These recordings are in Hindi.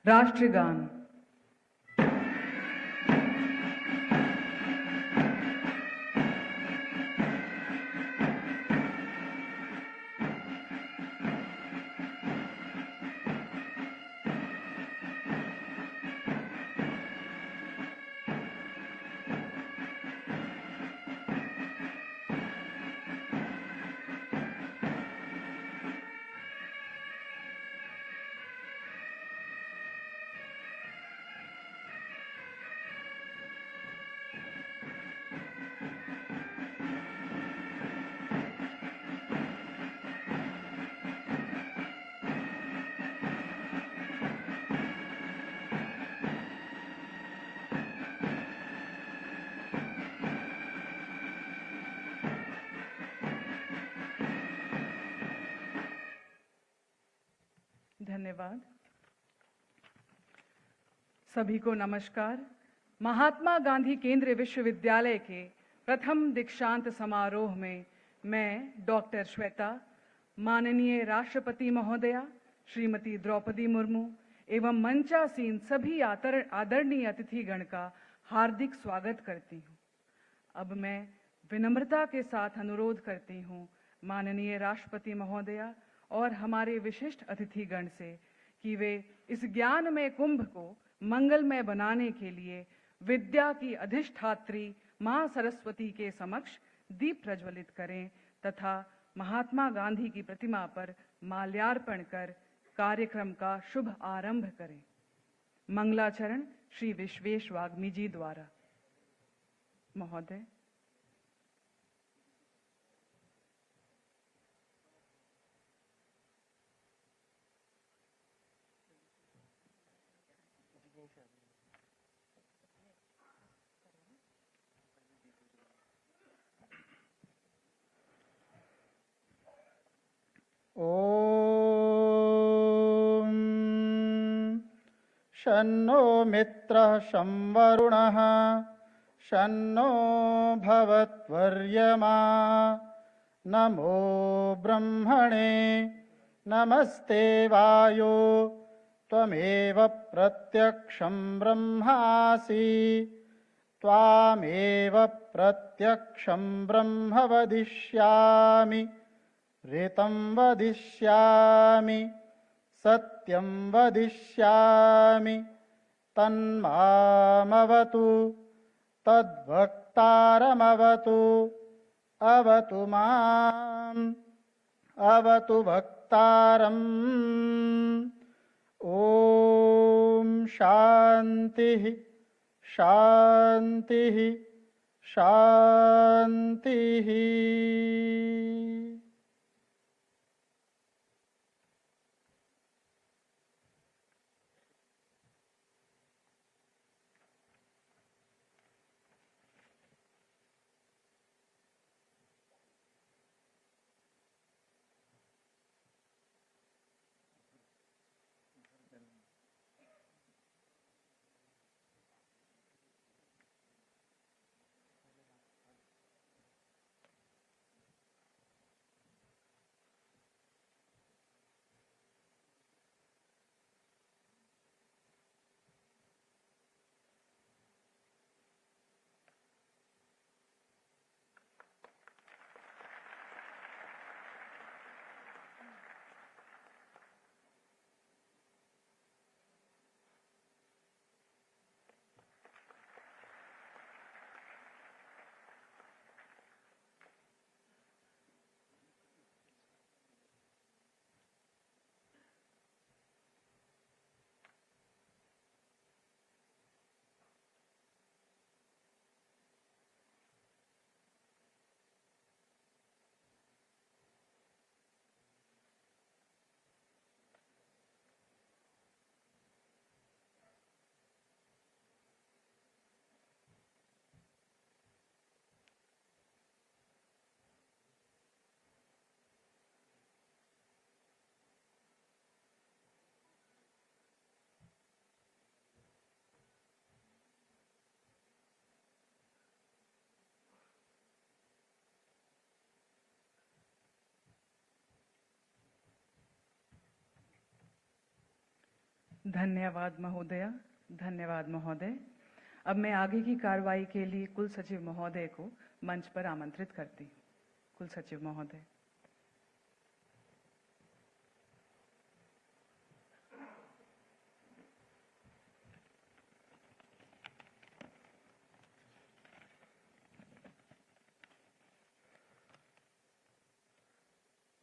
राष्ट्रगान। धन्यवाद। सभी को नमस्कार। महात्मा गांधी केंद्रीय विश्वविद्यालय के प्रथम दीक्षांत समारोह में मैं डॉक्टर श्वेता, माननीय राष्ट्रपति महोदया श्रीमती द्रौपदी मुर्मू एवं मंचासीन सभी आदरणीय अतिथिगण का हार्दिक स्वागत करती हूँ। अब मैं विनम्रता के साथ अनुरोध करती हूँ माननीय राष्ट्रपति महोदया और हमारे विशिष्ट अतिथिगण से कि वे इस ज्ञानमय कुंभ को मंगलमय बनाने के लिए विद्या की अधिष्ठात्री मां सरस्वती के समक्ष दीप प्रज्वलित करें तथा महात्मा गांधी की प्रतिमा पर माल्यार्पण कर कार्यक्रम का शुभ आरंभ करें। मंगलाचरण श्री विश्वेश वाग्मी जी द्वारा। महोदय। ॐ शन्नो मित्रः शं वरुणः शन्नो भवत्वर्यमा नमो ब्रह्मणे नमस्ते वायो त्वमेव प्रत्यक्षं ब्रह्मासि त्वामेव प्रत्यक्षं ब्रह्म वदिष्यामि ऋतं वदिष्यामि सत्यं वदिष्यामि तन्मामवतु तद्वक्तारमवतु अवतु माम् अवतु वक्तारम्। ॐ शान्तिः शान्तिः शान्तिः। धन्यवाद महोदया, धन्यवाद महोदय। अब मैं आगे की कार्रवाई के लिए कुल सचिव महोदय को मंच पर आमंत्रित करती हूँ। कुल सचिव महोदय।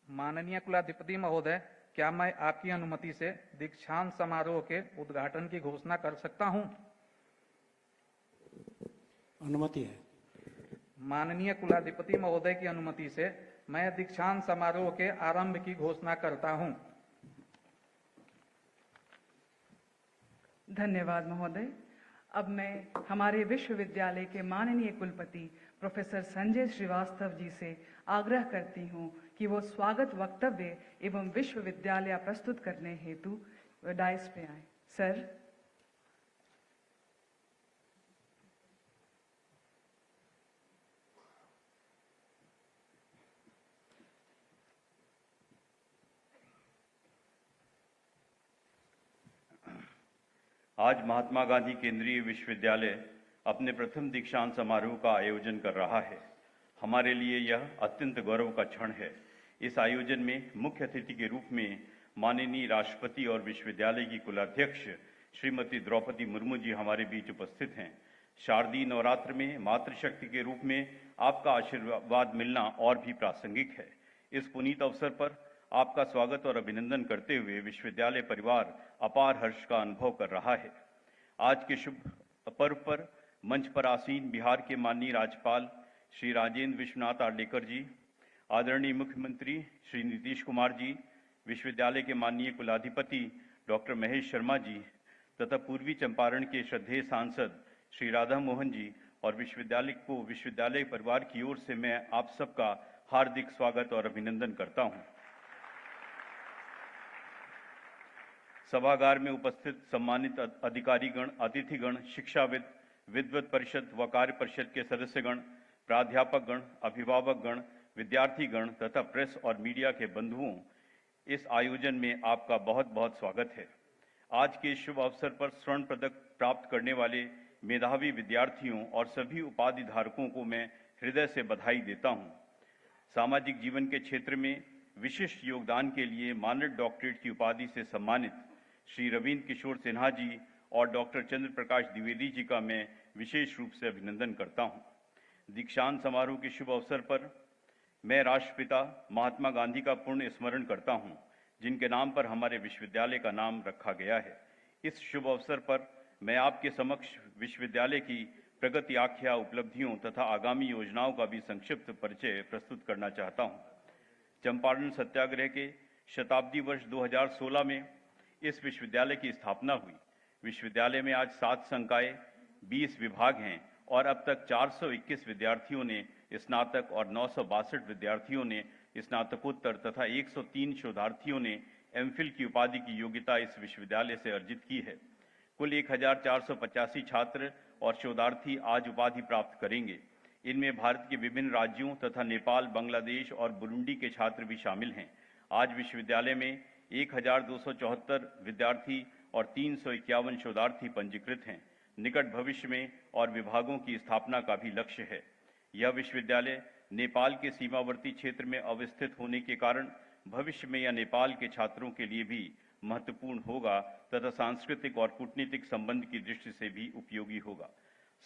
माननीय कुलाधिपति महोदय, क्या मैं आपकी अनुमति से दीक्षांत समारोह के उद्घाटन की घोषणा कर सकता हूं? अनुमति है। माननीय कुलाधिपति महोदय की अनुमति से मैं दीक्षांत समारोह के आरंभ की घोषणा करता हूं। धन्यवाद महोदय। अब मैं हमारे विश्वविद्यालय के माननीय कुलपति प्रोफेसर संजय श्रीवास्तव जी से आग्रह करती हूं कि वो स्वागत वक्तव्य एवं विश्वविद्यालय प्रस्तुत करने हेतु डायस पे आए। सर। आज महात्मा गांधी केंद्रीय विश्वविद्यालय अपने प्रथम दीक्षांत समारोह का आयोजन कर रहा है। हमारे लिए यह अत्यंत गौरव का क्षण है। इस आयोजन में मुख्य अतिथि के रूप में माननीय राष्ट्रपति और विश्वविद्यालय की कुलाध्यक्ष श्रीमती द्रौपदी मुर्मू जी हमारे बीच उपस्थित हैं। शारदीय नवरात्र में मातृशक्ति के रूप में आपका आशीर्वाद मिलना और भी प्रासंगिक है। इस पुनीत अवसर पर आपका स्वागत और अभिनंदन करते हुए विश्वविद्यालय परिवार अपार हर्ष का अनुभव कर रहा है। आज के शुभ पर्व पर मंच पर आसीन बिहार के माननीय राज्यपाल श्री राजेंद्र विश्वनाथ आर्लेकर जी, आदरणीय मुख्यमंत्री श्री नीतीश कुमार जी, विश्वविद्यालय के माननीय कुलाधिपति डॉक्टर महेश शर्मा जी तथा पूर्वी चंपारण के श्रद्धेय सांसद श्री राधा मोहन जी और विश्वविद्यालय परिवार की ओर से मैं आप सबका हार्दिक स्वागत और अभिनंदन करता हूं। सभागार में उपस्थित सम्मानित अधिकारीगण, अतिथिगण, शिक्षाविद, विद्वत परिषद व कार्य परिषद के सदस्यगण, प्राध्यापकगण, अभिभावकगण, विद्यार्थीगण तथा प्रेस और मीडिया के बंधुओं, इस आयोजन में आपका बहुत बहुत स्वागत है। आज के शुभ अवसर पर स्वर्ण पदक प्राप्त करने वाले मेधावी विद्यार्थियों और सभी उपाधि धारकों को मैं हृदय से बधाई देता हूं। सामाजिक जीवन के क्षेत्र में विशिष्ट योगदान के लिए मानद डॉक्टरेट की उपाधि से सम्मानित श्री रविंद्र किशोर सिन्हा जी और डॉक्टर चंद्र प्रकाश द्विवेदी जी का मैं विशेष रूप से अभिनंदन करता हूं। दीक्षांत समारोह के शुभ अवसर पर मैं राष्ट्रपिता महात्मा गांधी का पुण्य स्मरण करता हूं, जिनके नाम पर हमारे विश्वविद्यालय का नाम रखा गया है। इस शुभ अवसर पर मैं आपके समक्ष विश्वविद्यालय की प्रगति आख्या, उपलब्धियों तथा आगामी योजनाओं का भी संक्षिप्त परिचय प्रस्तुत करना चाहता हूं। चंपारण सत्याग्रह के शताब्दी वर्ष 2016 में इस विश्वविद्यालय की स्थापना हुई। विश्वविद्यालय में आज 7 संकाय, 20 विभाग हैं और अब तक 421 विद्यार्थियों ने स्नातक और 962 विद्यार्थियों ने स्नातकोत्तर तथा 103 शोधार्थियों ने एमफिल की उपाधि की योग्यता इस विश्वविद्यालय से अर्जित की है। कुल 1485 छात्र और शोधार्थी आज उपाधि प्राप्त करेंगे। इनमें भारत के विभिन्न राज्यों तथा नेपाल, बांग्लादेश और बुरुंडी के छात्र भी शामिल हैं। आज विश्वविद्यालय में 1274 विद्यार्थी और 351 शोधार्थी पंजीकृत हैं। निकट भविष्य में और विभागों की स्थापना का भी लक्ष्य है। यह विश्वविद्यालय नेपाल के सीमावर्ती क्षेत्र में अवस्थित होने के कारण भविष्य में यह नेपाल के छात्रों के लिए भी महत्वपूर्ण होगा तथा सांस्कृतिक और कूटनीतिक संबंध की दृष्टि से भी उपयोगी होगा।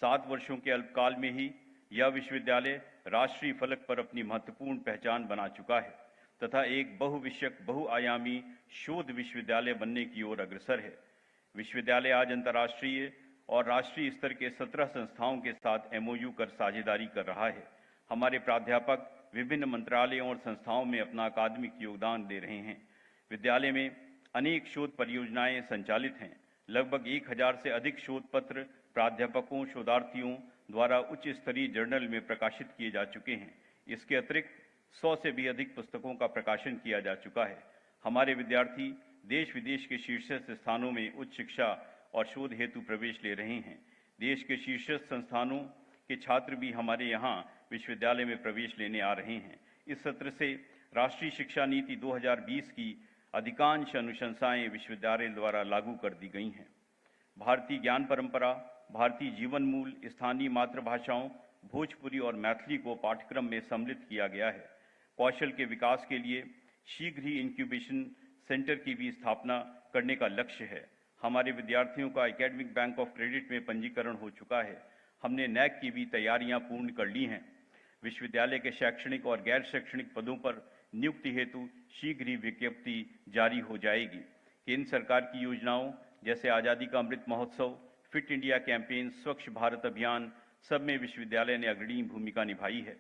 7 वर्षों के अल्पकाल में ही यह विश्वविद्यालय राष्ट्रीय फलक पर अपनी महत्वपूर्ण पहचान बना चुका है तथा एक बहुविषयक, बहुआयामी शोध विश्वविद्यालय बनने की ओर अग्रसर है। विश्वविद्यालय आज अंतर्राष्ट्रीय और राष्ट्रीय स्तर के 17 संस्थाओं के साथ MOU कर साझेदारी कर रहा है। हमारे प्राध्यापक विभिन्न मंत्रालयों और संस्थाओं में अपना अकादमिक योगदान दे रहे हैं। विद्यालय में अनेक शोध परियोजनाएं संचालित हैं। लगभग 1000 से अधिक शोध पत्र प्राध्यापकों, शोधार्थियों द्वारा उच्च स्तरीय जर्नल में प्रकाशित किए जा चुके हैं। इसके अतिरिक्त 100 से भी अधिक पुस्तकों का प्रकाशन किया जा चुका है। हमारे विद्यार्थी देश विदेश के शीर्षस्थ स्थानों में उच्च शिक्षा और शोध हेतु प्रवेश ले रहे हैं। देश के शीर्षस्थ संस्थानों के छात्र भी हमारे यहाँ विश्वविद्यालय में प्रवेश लेने आ रहे हैं। इस सत्र से राष्ट्रीय शिक्षा नीति 2020 की अधिकांश अनुशंसाएं विश्वविद्यालय द्वारा लागू कर दी गई हैं। भारतीय ज्ञान परंपरा, भारतीय जीवन मूल, स्थानीय मातृभाषाओं भोजपुरी और मैथिली को पाठ्यक्रम में सम्मिलित किया गया है। कौशल के विकास के लिए शीघ्र ही इंक्यूबेशन सेंटर की भी स्थापना करने का लक्ष्य है। हमारे विद्यार्थियों का एकेडमिक बैंक ऑफ क्रेडिट में पंजीकरण हो चुका है। हमने नैक की भी तैयारियां पूर्ण कर ली हैं। विश्वविद्यालय के शैक्षणिक और गैर शैक्षणिक पदों पर नियुक्ति हेतु शीघ्र ही विज्ञप्ति जारी हो जाएगी। केंद्र सरकार की योजनाओं जैसे आज़ादी का Amrit Mahotsav, fit India campaign, स्वच्छ भारत अभियान, सब में विश्वविद्यालय ने अग्रणी भूमिका निभाई है।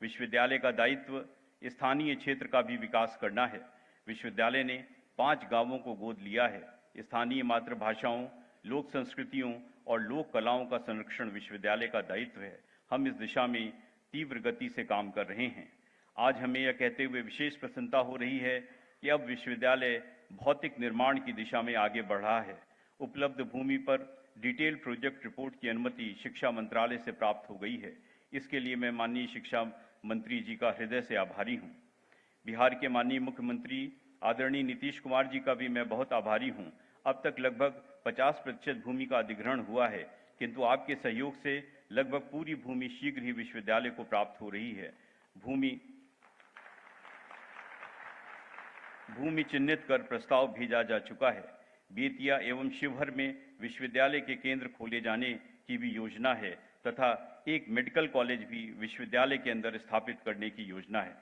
विश्वविद्यालय का दायित्व स्थानीय क्षेत्र का भी विकास करना है। विश्वविद्यालय ने 5 गांवों को गोद लिया है। स्थानीय मातृभाषाओं, लोक संस्कृतियों और लोक कलाओं का संरक्षण विश्वविद्यालय का दायित्व है। हम इस दिशा में तीव्र गति से काम कर रहे हैं। आज हमें यह कहते हुए विशेष प्रसन्नता हो रही है कि अब विश्वविद्यालय भौतिक निर्माण की दिशा में आगे बढ़ रहा है। उपलब्ध भूमि पर डिटेल प्रोजेक्ट रिपोर्ट की अनुमति शिक्षा मंत्रालय से प्राप्त हो गई है। इसके लिए मैं माननीय शिक्षा मंत्री जी का हृदय से आभारी हूँ। बिहार के माननीय मुख्यमंत्री आदरणीय नीतीश कुमार जी का भी मैं बहुत आभारी हूँ। अब तक लगभग 50% भूमि का अधिग्रहण हुआ है, किंतु आपके सहयोग से लगभग पूरी भूमि शीघ्र ही विश्वविद्यालय को प्राप्त हो रही है। भूमि चिन्हित कर प्रस्ताव भेजा जा चुका है। बेतिया एवं शिवहर में विश्वविद्यालय के केंद्र खोले जाने की भी योजना है तथा एक मेडिकल कॉलेज भी विश्वविद्यालय के अंदर स्थापित करने की योजना है।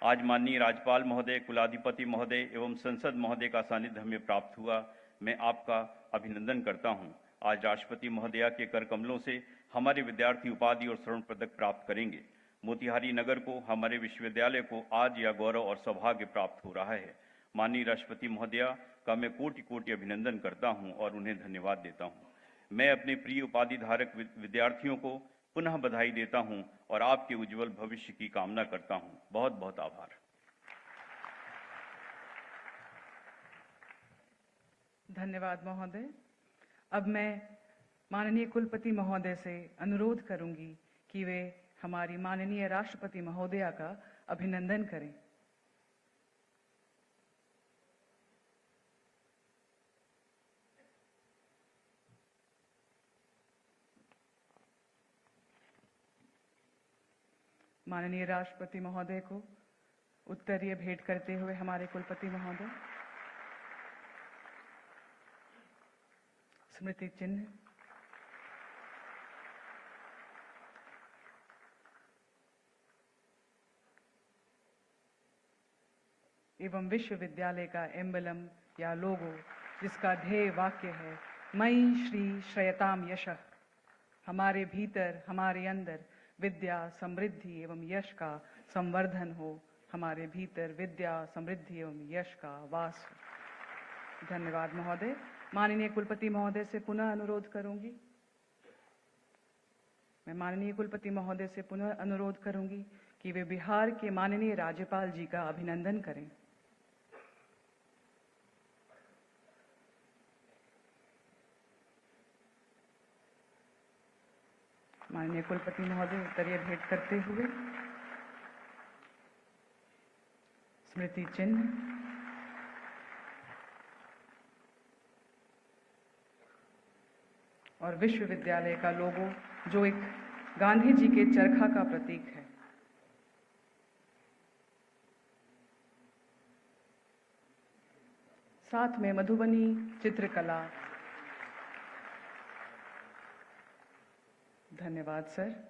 आज माननीय राज्यपाल महोदय, कुलाधिपति महोदय एवं संसद महोदय का सानिध्य हमें प्राप्त हुआ। मैं आपका अभिनंदन करता हूं। आज राष्ट्रपति महोदया के कर कमलों से हमारे विद्यार्थी उपाधि और स्वर्ण पदक प्राप्त करेंगे। मोतिहारी नगर को, हमारे विश्वविद्यालय को आज यह गौरव और सौभाग्य प्राप्त हो रहा है। माननीय राष्ट्रपति महोदया का मैं कोटि कोटि अभिनंदन करता हूं और उन्हें धन्यवाद देता हूं। मैं अपने प्रिय उपाधि धारक विद्यार्थियों को पुनः बधाई देता हूं और आपके उज्जवल भविष्य की कामना करता हूं। बहुत बहुत आभार। धन्यवाद महोदय। अब मैं माननीय कुलपति महोदय से अनुरोध करूंगी कि वे हमारी माननीय राष्ट्रपति महोदया का अभिनंदन करें। माननीय राष्ट्रपति महोदय को उत्तरीय भेंट करते हुए हमारे कुलपति महोदय स्मृति चिन्ह, एवं विश्वविद्यालय का एम्बलम या लोगो जिसका ध्येय वाक्य है मयि श्री श्रयताम यशः। हमारे भीतर, हमारे अंदर विद्या, समृद्धि एवं यश का संवर्धन हो। हमारे भीतर विद्या, समृद्धि एवं यश का वास हो। धन्यवाद महोदय। माननीय कुलपति महोदय से पुनः अनुरोध करूंगी। मैं माननीय कुलपति महोदय से पुनः अनुरोध करूंगी कि वे बिहार के माननीय राज्यपाल जी का अभिनंदन करें। माननीय कुलपति महोदय उत्तरीय भेंट करते हुए स्मृति चिन्ह, और विश्वविद्यालय का लोगो जो एक गांधी जी के चरखा का प्रतीक है। साथ में मधुबनी चित्रकला। धन्यवाद सर।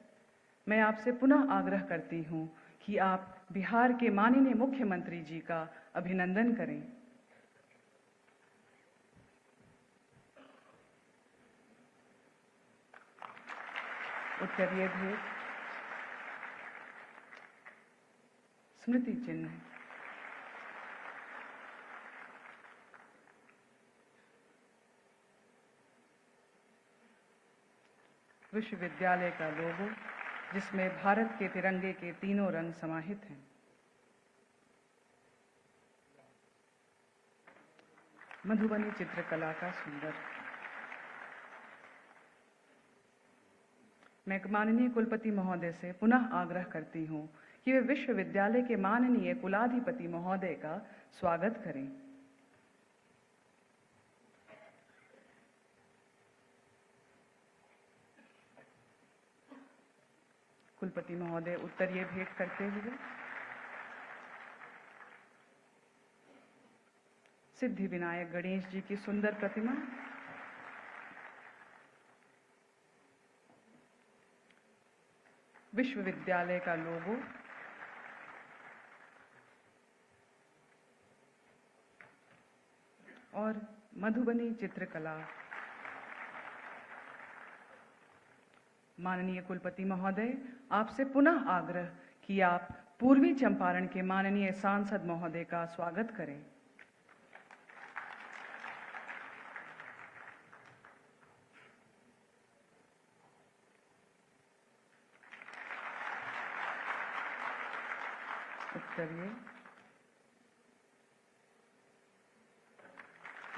मैं आपसे पुनः आग्रह करती हूं कि आप बिहार के माननीय मुख्यमंत्री जी का अभिनंदन करें। उत्तरीय भेंट, स्मृति चिन्ह, विश्वविद्यालय का लोगो जिसमें भारत के तिरंगे के तीनों रंग समाहित हैं। मधुबनी चित्रकला का सुंदर। मैं माननीय कुलपति महोदय से पुनः आग्रह करती हूं कि वे विश्वविद्यालय के माननीय कुलाधिपति महोदय का स्वागत करें। कुलपति महोदय उत्तरीय भेंट करते हुए सिद्धि विनायक गणेश जी की सुंदर प्रतिमा, विश्वविद्यालय का लोगो, और मधुबनी चित्रकला। माननीय कुलपति महोदय, आपसे पुनः आग्रह कि आप पूर्वी चंपारण के माननीय सांसद महोदय का स्वागत करें। उत्तरीय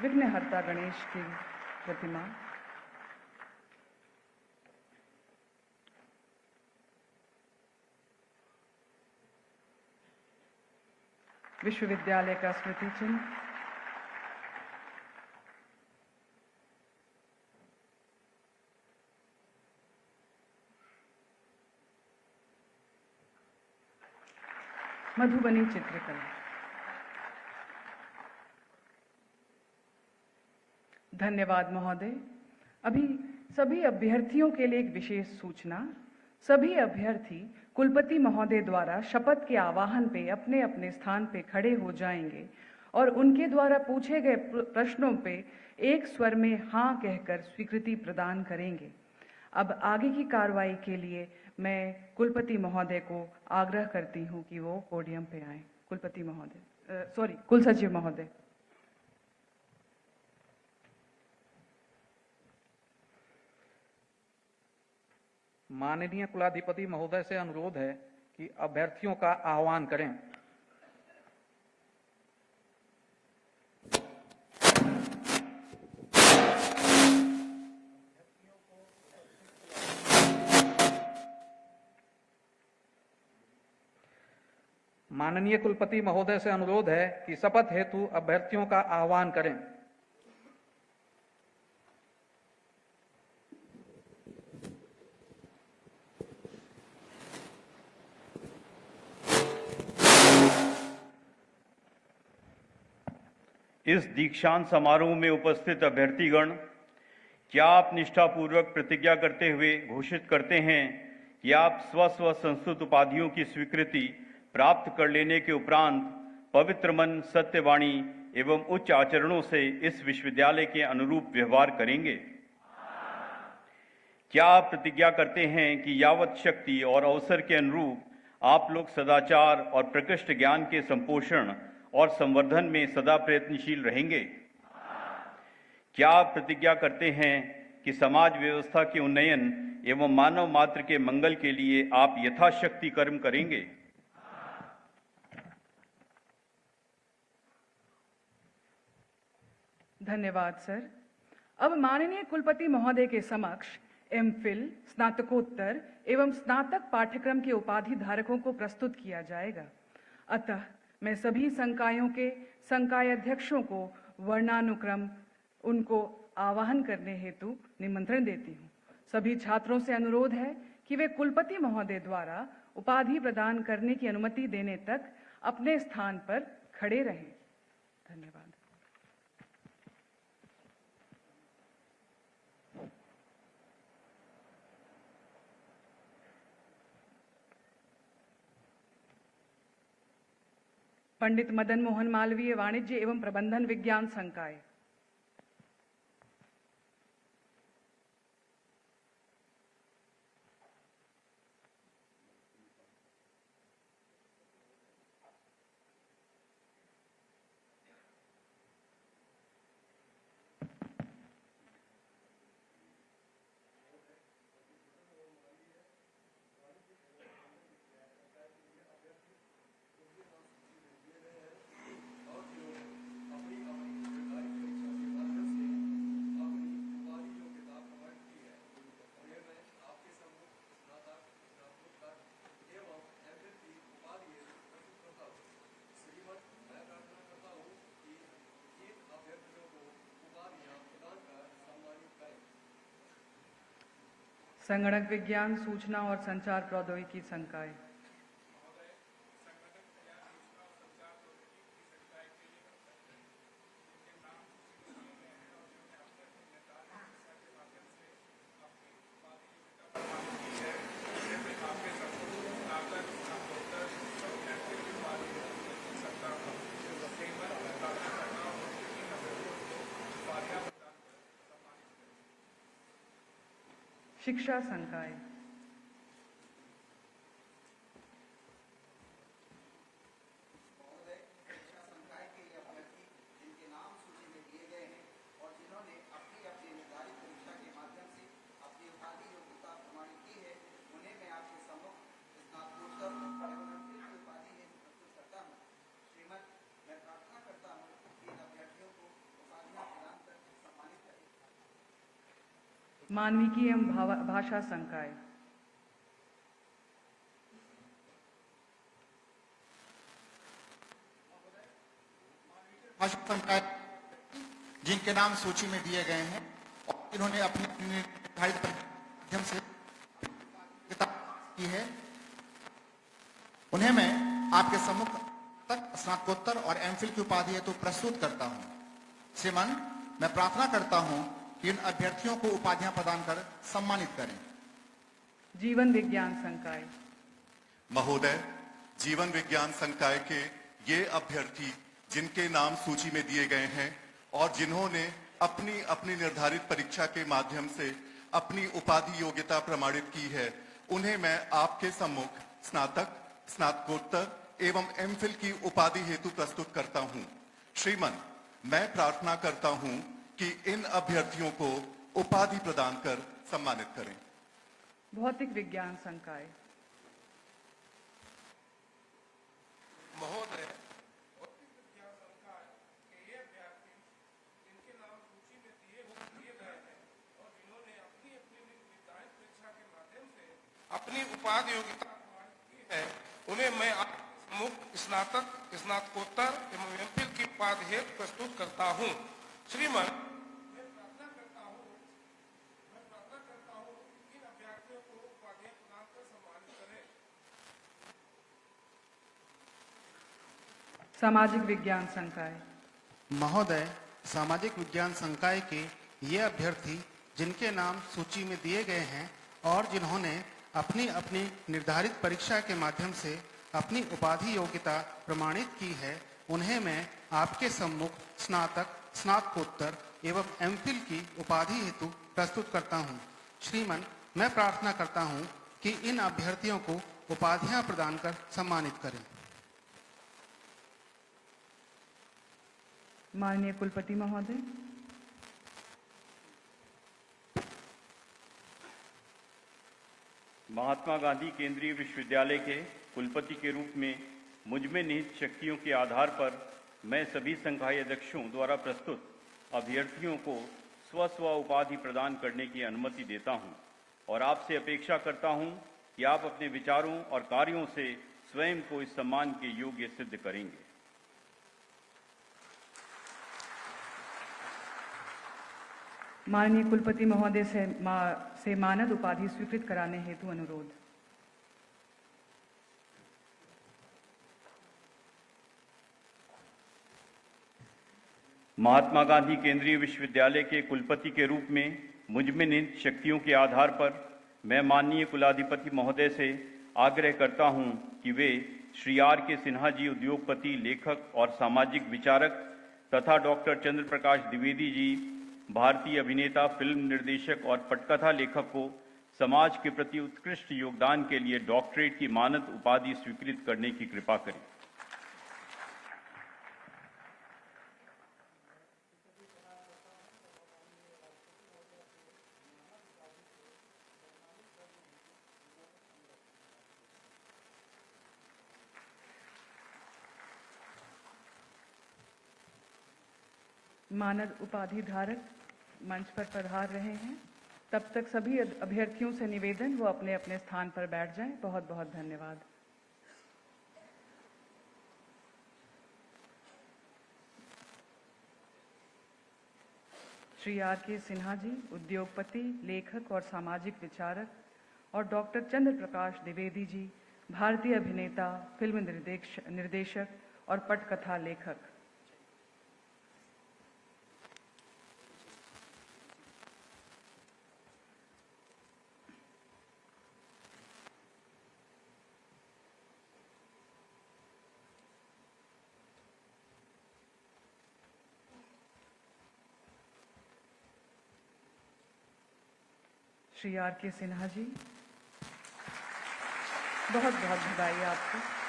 विघ्नहर्ता गणेश की प्रतिमा, विश्वविद्यालय का स्मृति चिन्ह, मधुबनी चित्रकला। धन्यवाद महोदय। अभी सभी अभ्यर्थियों के लिए एक विशेष सूचना। सभी अभ्यर्थी कुलपति महोदय द्वारा शपथ के आवाहन पे अपने अपने स्थान पे खड़े हो जाएंगे और उनके द्वारा पूछे गए प्रश्नों पे एक स्वर में हाँ कहकर स्वीकृति प्रदान करेंगे। अब आगे की कार्रवाई के लिए मैं कुलपति महोदय को आग्रह करती हूँ कि वो पोडियम पे आए। कुलपति महोदय, कुलसचिव महोदय। माननीय कुलाधिपति महोदय से अनुरोध है कि अभ्यर्थियों का आह्वान करें। माननीय कुलपति महोदय से अनुरोध है कि शपथ हेतु अभ्यर्थियों का आह्वान करें। इस दीक्षांत समारोह में उपस्थित अभ्यर्थीगण, क्या आप निष्ठापूर्वक प्रतिज्ञा करते हुए घोषित करते हैं कि आप स्व संस्तुत उपाधियों की स्वीकृति प्राप्त कर लेने के उपरांत पवित्र मन, सत्यवाणी एवं उच्च आचरणों से इस विश्वविद्यालय के अनुरूप व्यवहार करेंगे? क्या आप प्रतिज्ञा करते हैं कि यावत शक्ति और अवसर के अनुरूप आप लोग सदाचार और प्रकृष्ट ज्ञान के संपोषण और संवर्धन में सदा प्रयत्नशील रहेंगे? क्या आप प्रतिज्ञा करते हैं कि समाज व्यवस्था के उन्नयन एवं मानव मात्र के मंगल के लिए आप यथाशक्ति कर्म करेंगे? धन्यवाद सर। अब माननीय कुलपति महोदय के समक्ष एमफिल, स्नातकोत्तर एवं स्नातक पाठ्यक्रम के उपाधि धारकों को प्रस्तुत किया जाएगा। अतः मैं सभी संकायों के संकाय अध्यक्षों को वर्णानुक्रम उनको आवाहन करने हेतु निमंत्रण देती हूँ। सभी छात्रों से अनुरोध है कि वे कुलपति महोदय द्वारा उपाधि प्रदान करने की अनुमति देने तक अपने स्थान पर खड़े रहें। धन्यवाद। पंडित मदन मोहन मालवीय वाणिज्य एवं प्रबंधन विज्ञान संकाय। संगणक विज्ञान, सूचना और संचार प्रौद्योगिकी संकाय। शिक्षा संकाय। मानविकी एवं भाषा संकाय। भाषा संकाय जिनके नाम सूची में दिए गए हैं और जिन्होंने अपनी निर्धारित माध्यम से किताब की है, उन्हें मैं आपके सम्मुख तक स्नातकोत्तर और एमफिल की उपाधि हेतु प्रस्तुत करता हूं। श्रीमान, मैं प्रार्थना करता हूं कि इन अभ्यर्थियों को उपाधियां प्रदान कर सम्मानित करें। जीवन विज्ञान संकाय। महोदय, जीवन विज्ञान संकाय के ये अभ्यर्थी जिनके नाम सूची में दिए गए हैं और जिन्होंने अपनी अपनी निर्धारित परीक्षा के माध्यम से अपनी उपाधि योग्यता प्रमाणित की है, उन्हें मैं आपके सम्मुख स्नातक, स्नातकोत्तर एवं एमफिल की उपाधि हेतु प्रस्तुत करता हूं। श्रीमन, मैं प्रार्थना करता हूं कि इन अभ्यर्थियों को उपाधि प्रदान कर सम्मानित करें। भौतिक विज्ञान संकाय। महोदय, भौतिक विज्ञान संकाय के ये अभ्यर्थी जिनके नाम सूची में दिए गए हैं और जिन्होंने अपनी अपनी निर्धारित परीक्षा के माध्यम से अपनी उपाधि योग्यता प्रमाणित की है, उन्हें मैं मुख्य स्नातक, स्नातकोत्तर एवं एमफिल की उपाधि हेतु प्रस्तुत करता हूँ। श्रीमान, मैं प्रार्थना करता हूँ इन अभ्यर्थियों को उपाधियां प्रदान कर सम्मानित करें। सामाजिक विज्ञान संकाय। महोदय, सामाजिक विज्ञान संकाय के ये अभ्यर्थी जिनके नाम सूची में दिए गए हैं और जिन्होंने अपनी अपनी निर्धारित परीक्षा के माध्यम से अपनी उपाधि योग्यता प्रमाणित की है, उन्हें मैं आपके सम्मुख स्नातक, स्नातकोत्तर एवं एमफिल की उपाधि हेतु प्रस्तुत करता हूं। श्रीमन, मैं प्रार्थना करता हूं कि इन अभ्यर्थियों को उपाधियां प्रदान कर सम्मानित करें। माननीय कुलपति महोदय। महात्मा गांधी केंद्रीय विश्वविद्यालय के कुलपति के रूप में मुझमें निहित शक्तियों के आधार पर मैं सभी संकाय अध्यक्षों द्वारा प्रस्तुत अभ्यर्थियों को स्व उपाधि प्रदान करने की अनुमति देता हूं और आपसे अपेक्षा करता हूं कि आप अपने विचारों और कार्यों से स्वयं को इस सम्मान के योग्य सिद्ध करेंगे। माननीय कुलपति महोदय से मानद उपाधि स्वीकृत कराने हेतु अनुरोध। महात्मा गांधी केंद्रीय विश्वविद्यालय के कुलपति के रूप में मुझमें निहित शक्तियों के आधार पर मैं माननीय कुलाधिपति महोदय से आग्रह करता हूं कि वे श्री आर के सिन्हा जी, उद्योगपति, लेखक और सामाजिक विचारक तथा डॉक्टर चंद्र प्रकाश द्विवेदी जी, भारतीय अभिनेता, फिल्म निर्देशक और पटकथा लेखक को समाज के प्रति उत्कृष्ट योगदान के लिए डॉक्टरेट की मानद उपाधि स्वीकृत करने की कृपा करें। मानद उपाधि धारक मंच पर पधार रहे हैं। तब तक सभी अभ्यर्थियों से निवेदन वो अपने अपने स्थान पर बैठ जाएं। बहुत बहुत धन्यवाद। श्री आर के सिन्हा जी, उद्योगपति, लेखक और सामाजिक विचारक, और डॉक्टर चंद्र प्रकाश द्विवेदी जी, भारतीय अभिनेता, फिल्म निर्देशक और पटकथा लेखक। श्री आर के सिन्हा जी, बहुत बहुत बधाई आपको।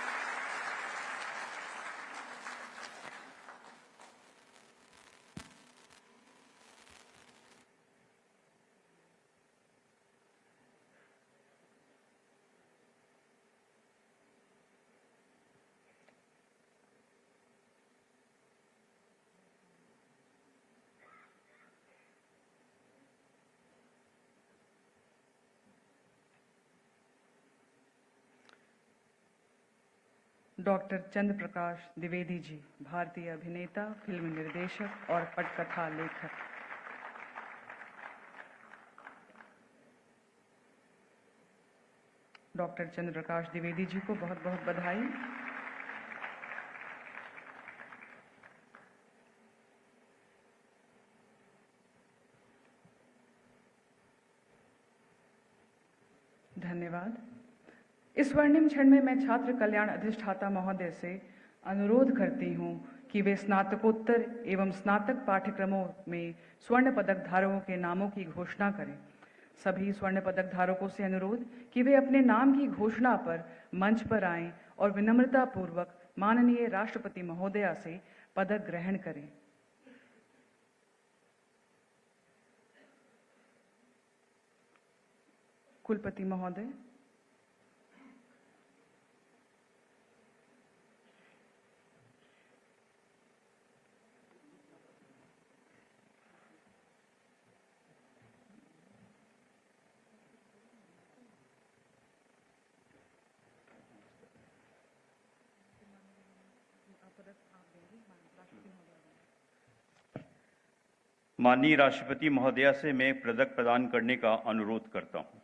डॉक्टर चंद्र प्रकाश द्विवेदी जी, भारतीय अभिनेता, फिल्म निर्देशक और पटकथा लेखक। डॉक्टर चंद्र प्रकाश द्विवेदी जी को बहुत बहुत बधाई। धन्यवाद। इस स्वर्णिम क्षण में मैं छात्र कल्याण अधिष्ठाता महोदय से अनुरोध करती हूं कि वे स्नातकोत्तर एवं स्नातक पाठ्यक्रमों में स्वर्ण पदक धारकों के नामों की घोषणा करें। सभी स्वर्ण पदक धारकों से अनुरोध कि वे अपने नाम की घोषणा पर मंच पर आएं और विनम्रता पूर्वक माननीय राष्ट्रपति महोदया से पदक ग्रहण करें। कुलपति महोदय, माननीय राष्ट्रपति महोदया से मैं पदक प्रदान करने का अनुरोध करता हूं।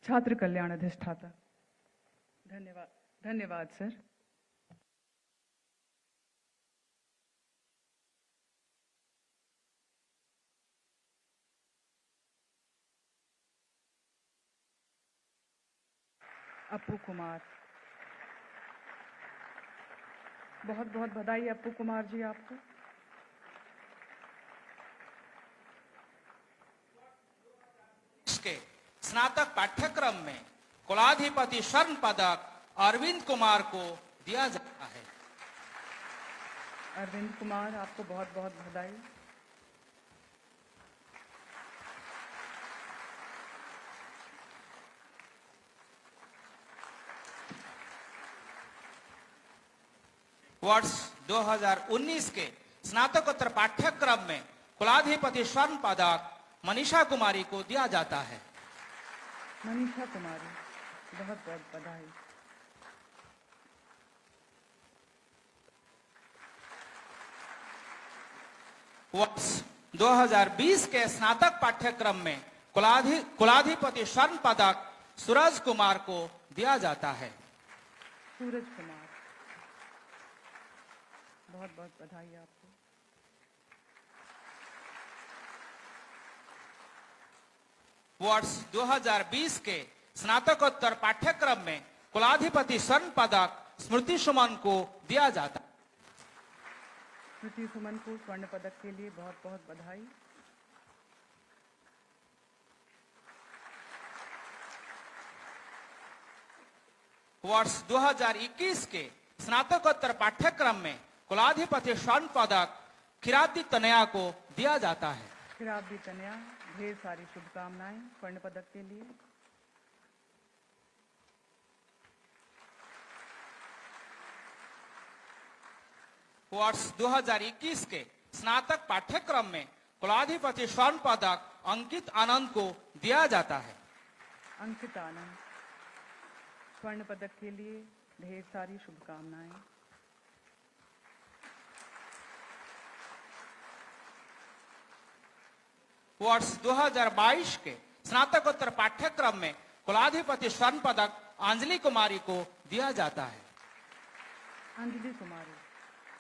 छात्र कल्याण अधिष्ठाता। धन्यवाद। धन्यवाद सर। अप्पू कुमार, बहुत बहुत बधाई अप्पू कुमार जी आपको। इसके स्नातक पाठ्यक्रम में कुलाधिपति स्वर्ण पदक अरविंद कुमार को दिया जाता है। अरविंद कुमार, आपको बहुत बहुत बधाई। वर्ष 2019 के स्नातकोत्तर पाठ्यक्रम में कुलाधिपति स्वर्ण पदक मनीषा कुमारी को दिया जाता है। मनीषा कुमारी, बहुत बहुत बधाई। वर्ष 2020 के स्नातक पाठ्यक्रम में कुलाधिपति स्वर्ण पदक सूरज कुमार को दिया जाता है। सूरज कुमार, बहुत बहुत बधाई आपको। वर्ष 2020 के स्नातकोत्तर पाठ्यक्रम में कुलाधिपति स्वर्ण पदक स्मृति सुमन को दिया जाता है। स्मृति सुमन को स्वर्ण पदक के लिए बहुत बहुत बधाई। वर्ष 2021 के स्नातकोत्तर पाठ्यक्रम में कुलाधिपति स्वर्ण पदक खिराती तनया को दिया जाता है। खिराती तनया, ढेर सारी शुभकामनाएं स्वर्ण पदक के लिए। वर्ष 2021 के स्नातक पाठ्यक्रम में कुलाधिपति स्वर्ण पदक अंकित आनंद को दिया जाता है। अंकित आनंद, स्वर्ण पदक के लिए ढेर सारी शुभकामनाएं। वर्ष 2022 के स्नातकोत्तर पाठ्यक्रम में कुलाधिपति स्वर्ण पदक अंजलि कुमारी को दिया जाता है। अंजलि कुमारी,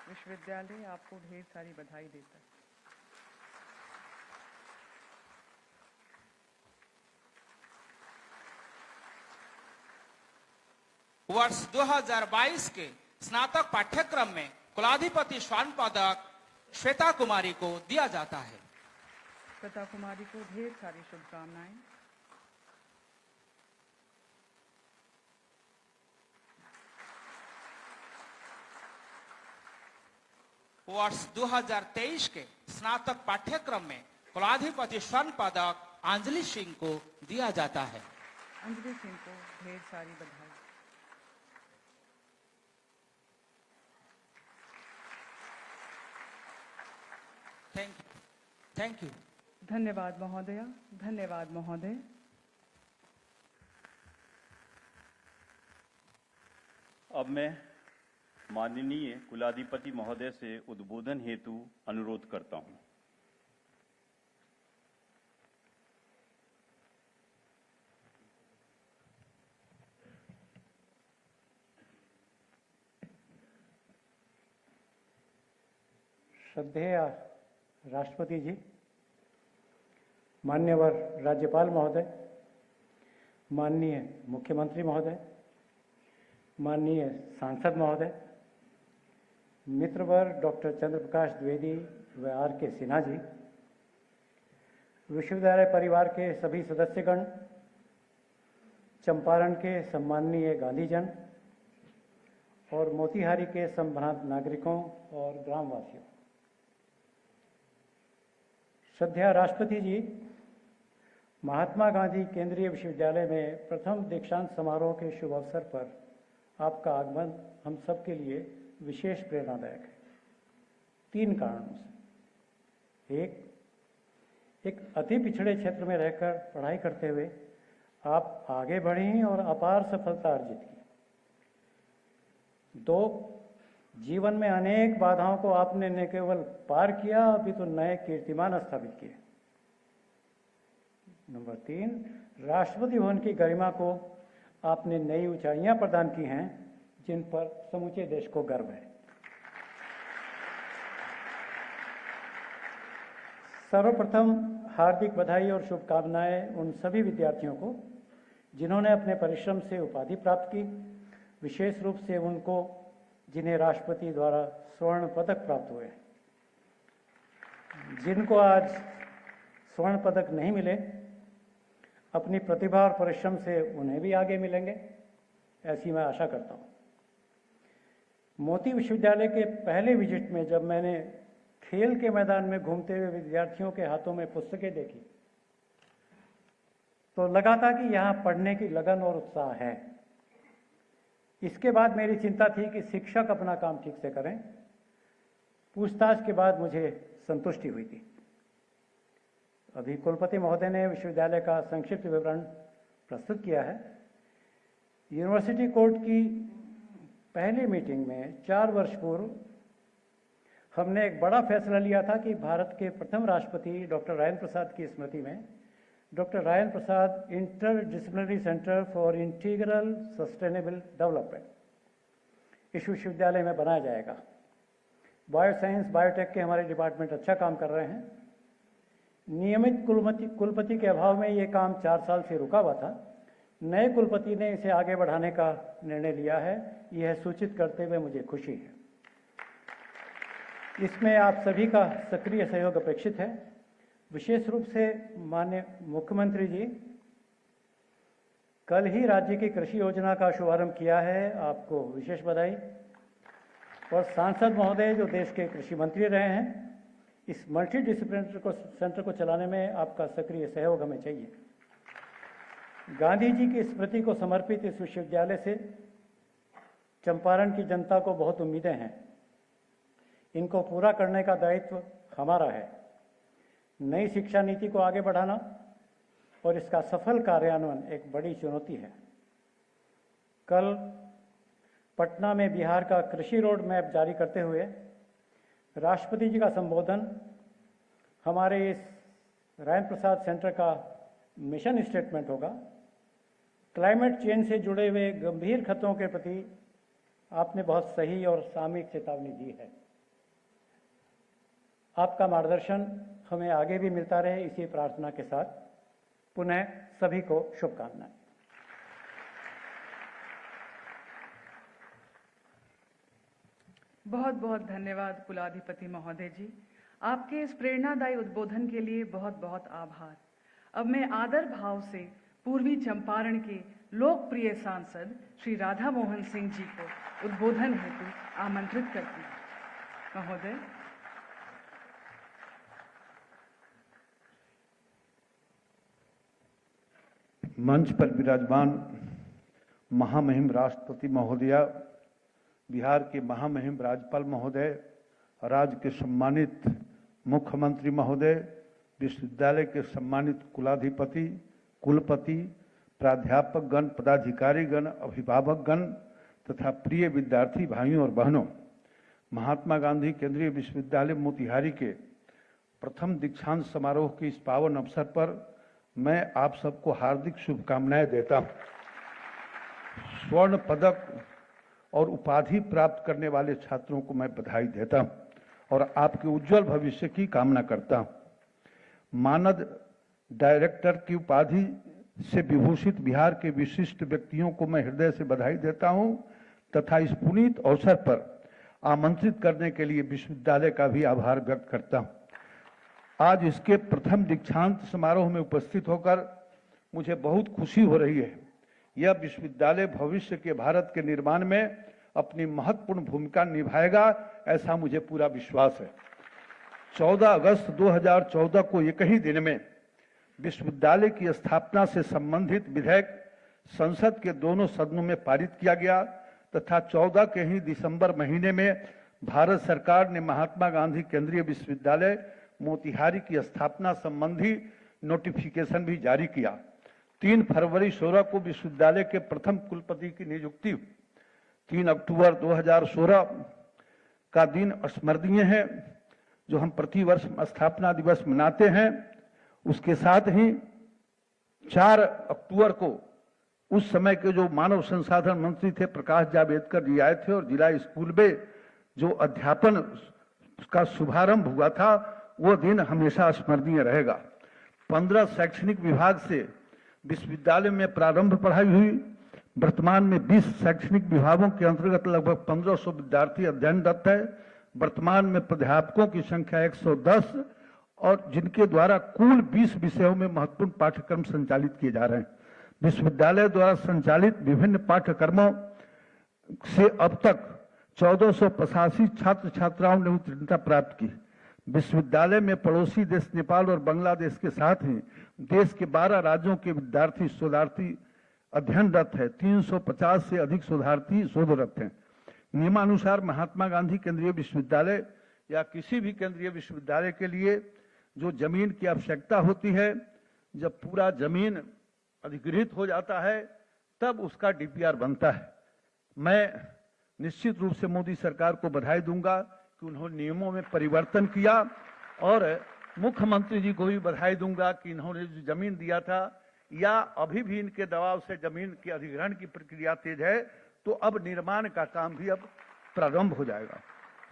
विश्वविद्यालय आपको ढेर सारी बधाई देता है। वर्ष 2022 के स्नातक पाठ्यक्रम में कुलाधिपति स्वर्ण पदक श्वेता कुमारी को दिया जाता है। श्वेता कुमारी को ढेर सारी शुभकामनाएं। वर्ष 2023 के स्नातक पाठ्यक्रम में कुलाधिपति स्वर्ण पदक अंजलि सिंह को दिया जाता है। अंजलि सिंह को ढेर सारी बधाई। Thank you. धन्यवाद महोदया, धन्यवाद महोदय। अब मैं माननीय कुलाधिपति महोदय से उद्बोधन हेतु अनुरोध करता हूं। श्रद्धेय राष्ट्रपति जी, मान्यवर राज्यपाल महोदय, माननीय मुख्यमंत्री महोदय, माननीय सांसद महोदय, मित्रवर डॉक्टर चंद्रप्रकाश द्विवेदी व आर के सिन्हा जी, विश्वविद्यालय परिवार के सभी सदस्यगण, चंपारण के सम्माननीय गांधीजन और मोतिहारी के संभ्रांत नागरिकों और ग्रामवासियों, श्रद्धेय राष्ट्रपति जी, महात्मा गांधी केंद्रीय विश्वविद्यालय में प्रथम दीक्षांत समारोह के शुभ अवसर पर आपका आगमन हम सब के लिए विशेष प्रेरणादायक है। 3 कारणों से। एक अति पिछड़े क्षेत्र में रहकर पढ़ाई करते हुए आप आगे बढ़ी और अपार सफलता अर्जित की। 2, जीवन में अनेक बाधाओं को आपने न केवल पार किया अपितु नए कीर्तिमान स्थापित किए। नंबर 3, राष्ट्रपति भवन की गरिमा को आपने नई ऊंचाइयां प्रदान की हैं जिन पर समूचे देश को गर्व है। सर्वप्रथम हार्दिक बधाई और शुभकामनाएं उन सभी विद्यार्थियों को जिन्होंने अपने परिश्रम से उपाधि प्राप्त की, विशेष रूप से उनको जिन्हें राष्ट्रपति द्वारा स्वर्ण पदक प्राप्त हुए। जिनको आज स्वर्ण पदक नहीं मिले, अपनी प्रतिभा और परिश्रम से उन्हें भी आगे मिलेंगे, ऐसी मैं आशा करता हूँ। मोती विश्वविद्यालय के पहले विजिट में जब मैंने खेल के मैदान में घूमते हुए विद्यार्थियों के हाथों में पुस्तकें देखी तो लगा था कि यहाँ पढ़ने की लगन और उत्साह है। इसके बाद मेरी चिंता थी कि शिक्षक अपना काम ठीक से करें। पूछताछ के बाद मुझे संतुष्टि हुई थी। अभी कुलपति महोदय ने विश्वविद्यालय का संक्षिप्त विवरण प्रस्तुत किया है। यूनिवर्सिटी कोर्ट की पहली मीटिंग में 4 वर्ष पूर्व हमने एक बड़ा फैसला लिया था कि भारत के प्रथम राष्ट्रपति डॉक्टर राजेंद्र प्रसाद की स्मृति में doctor Rajendra Prasad interdisciplinary centre for integral sustainable development इस विश्वविद्यालय में बनाया जाएगा। बायोसाइंस बायोटेक के हमारे डिपार्टमेंट अच्छा काम कर रहे हैं। नियमित कुलपति के अभाव में ये काम 4 साल से रुका हुआ था। नए कुलपति ने इसे आगे बढ़ाने का निर्णय लिया है। यह सूचित करते हुए मुझे खुशी है। इसमें आप सभी का सक्रिय सहयोग अपेक्षित है। विशेष रूप से माननीय मुख्यमंत्री जी कल ही राज्य की कृषि योजना का शुभारंभ किया है, आपको विशेष बधाई। और सांसद महोदय जो देश के कृषि मंत्री रहे हैं, इस मल्टी डिसिप्लिनरी सेंटर को चलाने में आपका सक्रिय सहयोग हमें चाहिए। गांधी जी की स्मृति को समर्पित इस विश्वविद्यालय से चंपारण की जनता को बहुत उम्मीदें हैं। इनको पूरा करने का दायित्व हमारा है। नई शिक्षा नीति को आगे बढ़ाना और इसका सफल कार्यान्वयन एक बड़ी चुनौती है। कल पटना में बिहार का कृषि रोड मैप जारी करते हुए राष्ट्रपति जी का संबोधन हमारे इस रायन प्रसाद सेंटर का मिशन स्टेटमेंट होगा। क्लाइमेट चेंज से जुड़े हुए गंभीर खतरों के प्रति आपने बहुत सही और सामयिक चेतावनी दी है। आपका मार्गदर्शन हमें आगे भी मिलता रहे, इसी प्रार्थना के साथ पुनः सभी को शुभकामनाएं। बहुत बहुत धन्यवाद कुलाधिपति महोदय जी, आपके इस प्रेरणादायी उद्बोधन के लिए बहुत बहुत आभार। अब मैं आदर भाव से पूर्वी चंपारण के लोकप्रिय सांसद श्री राधा मोहन सिंह जी को उद्बोधन हेतु आमंत्रित करती हूं। महोदय। मंच पर विराजमान महामहिम राष्ट्रपति महोदया, बिहार के महामहिम राज्यपाल महोदय, राज्य के सम्मानित मुख्यमंत्री महोदय, विश्वविद्यालय के सम्मानित कुलाधिपति, कुलपति, प्राध्यापक गण, पदाधिकारी गण, अभिभावक गण तथा प्रिय विद्यार्थी भाइयों और बहनों, महात्मा गांधी केंद्रीय विश्वविद्यालय मोतिहारी के प्रथम दीक्षांत समारोह के इस पावन अवसर पर मैं आप सबको हार्दिक शुभकामनाएं देता हूं। स्वर्ण पदक और उपाधि प्राप्त करने वाले छात्रों को मैं बधाई देता हूं और आपके उज्जवल भविष्य की कामना करता हूं। मानद डायरेक्टर की उपाधि से विभूषित बिहार के विशिष्ट व्यक्तियों को मैं हृदय से बधाई देता हूं तथा इस पुनीत अवसर पर आमंत्रित करने के लिए विश्वविद्यालय का भी आभार व्यक्त करता हूं। आज इसके प्रथम दीक्षांत समारोह में उपस्थित होकर मुझे बहुत खुशी हो रही है। यह विश्वविद्यालय भविष्य के भारत के निर्माण में अपनी महत्वपूर्ण भूमिका निभाएगा, ऐसा मुझे पूरा विश्वास है। 14 अगस्त 2014 को एक ही दिन में विश्वविद्यालय की स्थापना से संबंधित विधेयक संसद के दोनों सदनों में पारित किया गया तथा 14 के ही दिसंबर महीने में भारत सरकार ने महात्मा गांधी केंद्रीय विश्वविद्यालय मोतिहारी की स्थापना संबंधी नोटिफिकेशन भी जारी किया। 3 फरवरी 16 को विश्वविद्यालय के प्रथम कुलपति की नियुक्ति। 3 अक्टूबर 2016 का दिन स्मरणीय है, जो हम प्रतिवर्ष स्थापना दिवस मनाते हैं। उसके साथ ही 4 अक्टूबर को उस समय के जो मानव संसाधन मंत्री थे प्रकाश जावड़ेकर जी आए थे और जिला स्कूल में जो अध्यापन का शुभारंभ हुआ था, वो दिन हमेशा स्मरणीय रहेगा। 15 शैक्षणिक विभाग से विश्वविद्यालय में प्रारंभ पढ़ाई हुई। वर्तमान में 20 शैक्षणिक विभागों के अंतर्गत लगभग 1500 विद्यार्थी अध्ययनरत है। वर्तमान में प्राध्यापकों की संख्या 110 और जिनके द्वारा कुल 20 विषयों में महत्वपूर्ण पाठ्यक्रम संचालित किए जा रहे हैं। विश्वविद्यालय द्वारा संचालित विभिन्न पाठ्यक्रमों से अब तक 1485 छात्र छात्राओं ने उत्तीर्णता प्राप्त की। विश्वविद्यालय में पड़ोसी देश नेपाल और बांग्लादेश के साथ ही देश के 12 राज्यों के विद्यार्थी शोधार्थी अध्ययनरत है। 350 से अधिक शोधार्थी शोधरत हैं। नियमानुसार महात्मा गांधी केंद्रीय विश्वविद्यालय या किसी भी केंद्रीय विश्वविद्यालय के लिए जो जमीन की आवश्यकता होती है, जब पूरा जमीन अधिग्रहित हो जाता है तब उसका डीपीआर बनता है। मैं निश्चित रूप से मोदी सरकार को बधाई दूंगा कि उन्होंने नियमों में परिवर्तन किया और मुख्यमंत्री जी को भी बधाई दूंगा कि इन्होंने जो जमीन दिया था या अभी भी इनके दबाव से जमीन के अधिग्रहण की प्रक्रिया तेज है, तो अब निर्माण का काम भी अब प्रारंभ हो जाएगा।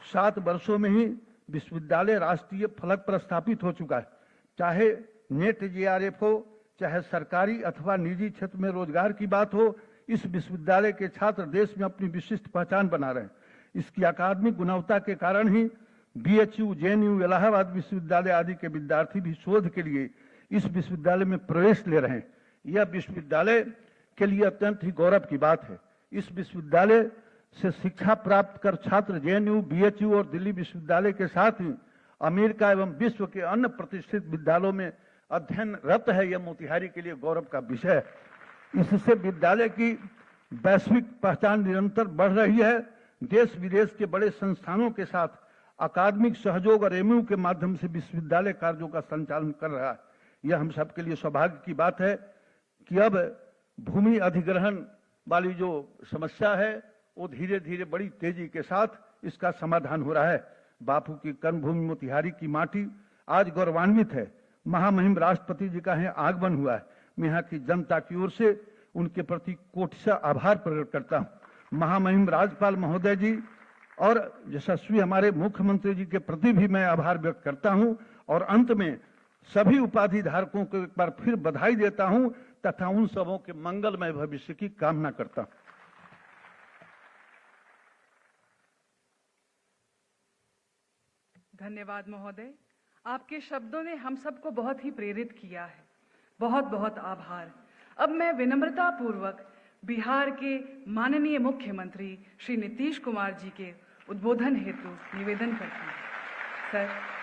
7 वर्षों में ही विश्वविद्यालय राष्ट्रीय फलक पर स्थापित हो चुका है। चाहे नेट जेआरएफ हो, चाहे सरकारी अथवा निजी क्षेत्र में रोजगार की बात हो, इस विश्वविद्यालय के छात्र देश में अपनी विशिष्ट पहचान बना रहे हैं। इसकी अकादमिक गुणवत्ता के कारण ही बीएचयू, जेएनयू, इलाहाबाद विश्वविद्यालय आदि के विद्यार्थी भी शोध के लिए इस विश्वविद्यालय में प्रवेश ले रहे हैं। यह विश्वविद्यालय के लिए अत्यंत ही गौरव की बात है। इस विश्वविद्यालय से शिक्षा प्राप्त कर छात्र जेएनयू, बीएचयू और दिल्ली विश्वविद्यालय के साथ ही अमेरिका एवं विश्व के अन्य प्रतिष्ठित विद्यालयों में अध्ययनरत है। यह मोतिहारी के लिए गौरव का विषय है। इससे विद्यालय की वैश्विक पहचान निरंतर बढ़ रही है। देश विदेश के बड़े संस्थानों के साथ अकादमिक सहयोग और एमयू के माध्यम से विश्वविद्यालय कार्यों का संचालन कर रहा है। यह हम सबके लिए सौभाग्य की बात है कि अब भूमि अधिग्रहण वाली जो समस्या है वो धीरे धीरे बड़ी तेजी के साथ इसका समाधान हो रहा है। बापू की कर्मभूमि मोतिहारी की माटी आज गौरवान्वित है। महामहिम राष्ट्रपति जी का यहाँ आगमन हुआ है। मैं यहाँ की जनता की ओर से उनके प्रति कोटि आभार प्रकट करता हूँ। महामहिम राज्यपाल महोदय जी और यशस्वी हमारे मुख्यमंत्री जी के प्रति भी मैं आभार व्यक्त करता हूँ और अंत में सभी उपाधि धारकों को एक बार फिर बधाई देता हूँ तथा उन सबों के मंगलमय भविष्य की कामना करता हूँ। धन्यवाद महोदय, आपके शब्दों ने हम सबको बहुत ही प्रेरित किया है। बहुत बहुत आभार। अब मैं विनम्रता पूर्वक बिहार के माननीय मुख्यमंत्री श्री नीतीश कुमार जी के उद्बोधन हेतु निवेदन करती हूँ। सर।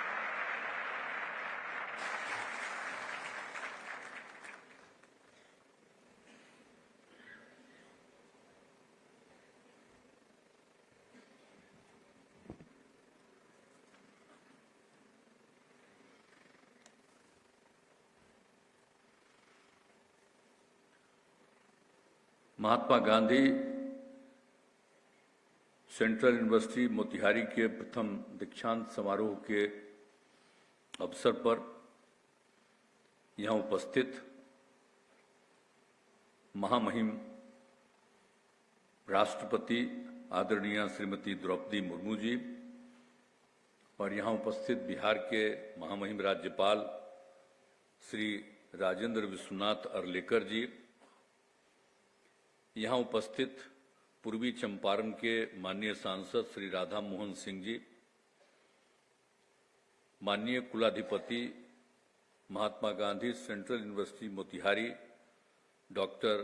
महात्मा गांधी सेंट्रल यूनिवर्सिटी मोतिहारी के प्रथम दीक्षांत समारोह के अवसर पर यहाँ उपस्थित महामहिम राष्ट्रपति आदरणीय श्रीमती द्रौपदी मुर्मू जी और यहाँ उपस्थित बिहार के महामहिम राज्यपाल श्री राजेंद्र विश्वनाथ अर्लेकर जी, यहाँ उपस्थित पूर्वी चंपारण के माननीय सांसद श्री राधा मोहन सिंह जी, माननीय कुलाधिपति Mahatma Gandhi central university Motihari doctor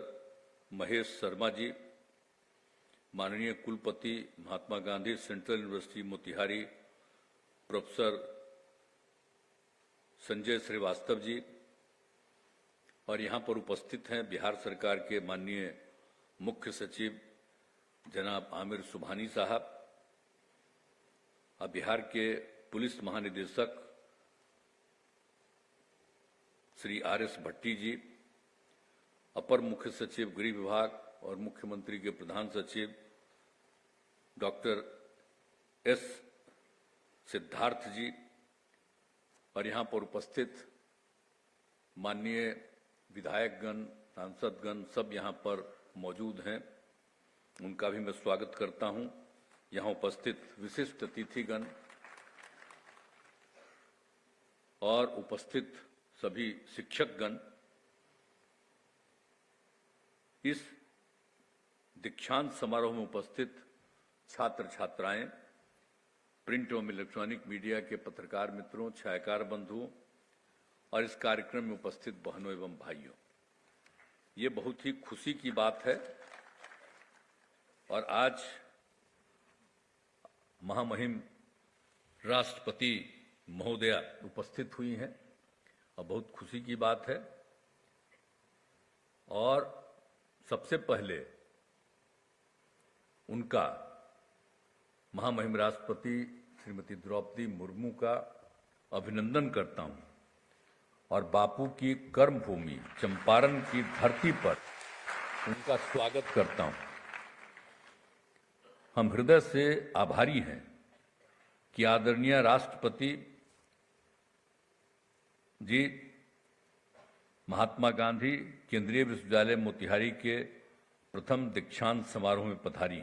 Mahesh Sharma ji, माननीय कुलपति Mahatma Gandhi central university Motihari professor Sanjay Srivastava ji और यहाँ पर उपस्थित हैं बिहार सरकार के माननीय मुख्य सचिव जनाब आमिर सुबहानी साहब, बिहार के पुलिस महानिदेशक श्री आर.एस. भट्टी जी, अपर मुख्य सचिव गृह विभाग और मुख्यमंत्री के प्रधान सचिव डॉक्टर एस. सिद्धार्थ जी और यहाँ पर उपस्थित माननीय विधायकगण, सांसदगण सब यहाँ पर मौजूद हैं, उनका भी मैं स्वागत करता हूं। यहाँ उपस्थित विशिष्ट अतिथिगण और उपस्थित सभी शिक्षकगण, इस दीक्षांत समारोह में उपस्थित छात्र छात्राएं, प्रिंट एवं इलेक्ट्रॉनिक मीडिया के पत्रकार मित्रों, छायाकार बंधुओं और इस कार्यक्रम में उपस्थित बहनों एवं भाइयों, ये बहुत ही खुशी की बात है और आज महामहिम राष्ट्रपति महोदया उपस्थित हुई हैं और बहुत खुशी की बात है। और सबसे पहले उनका महामहिम राष्ट्रपति श्रीमती द्रौपदी मुर्मू का अभिनंदन करता हूं और बापू की कर्मभूमि चंपारण की धरती पर उनका स्वागत करता हूं। हम हृदय से आभारी हैं कि आदरणीय राष्ट्रपति जी महात्मा गांधी केंद्रीय विश्वविद्यालय मोतिहारी के प्रथम दीक्षांत समारोह में पधारी।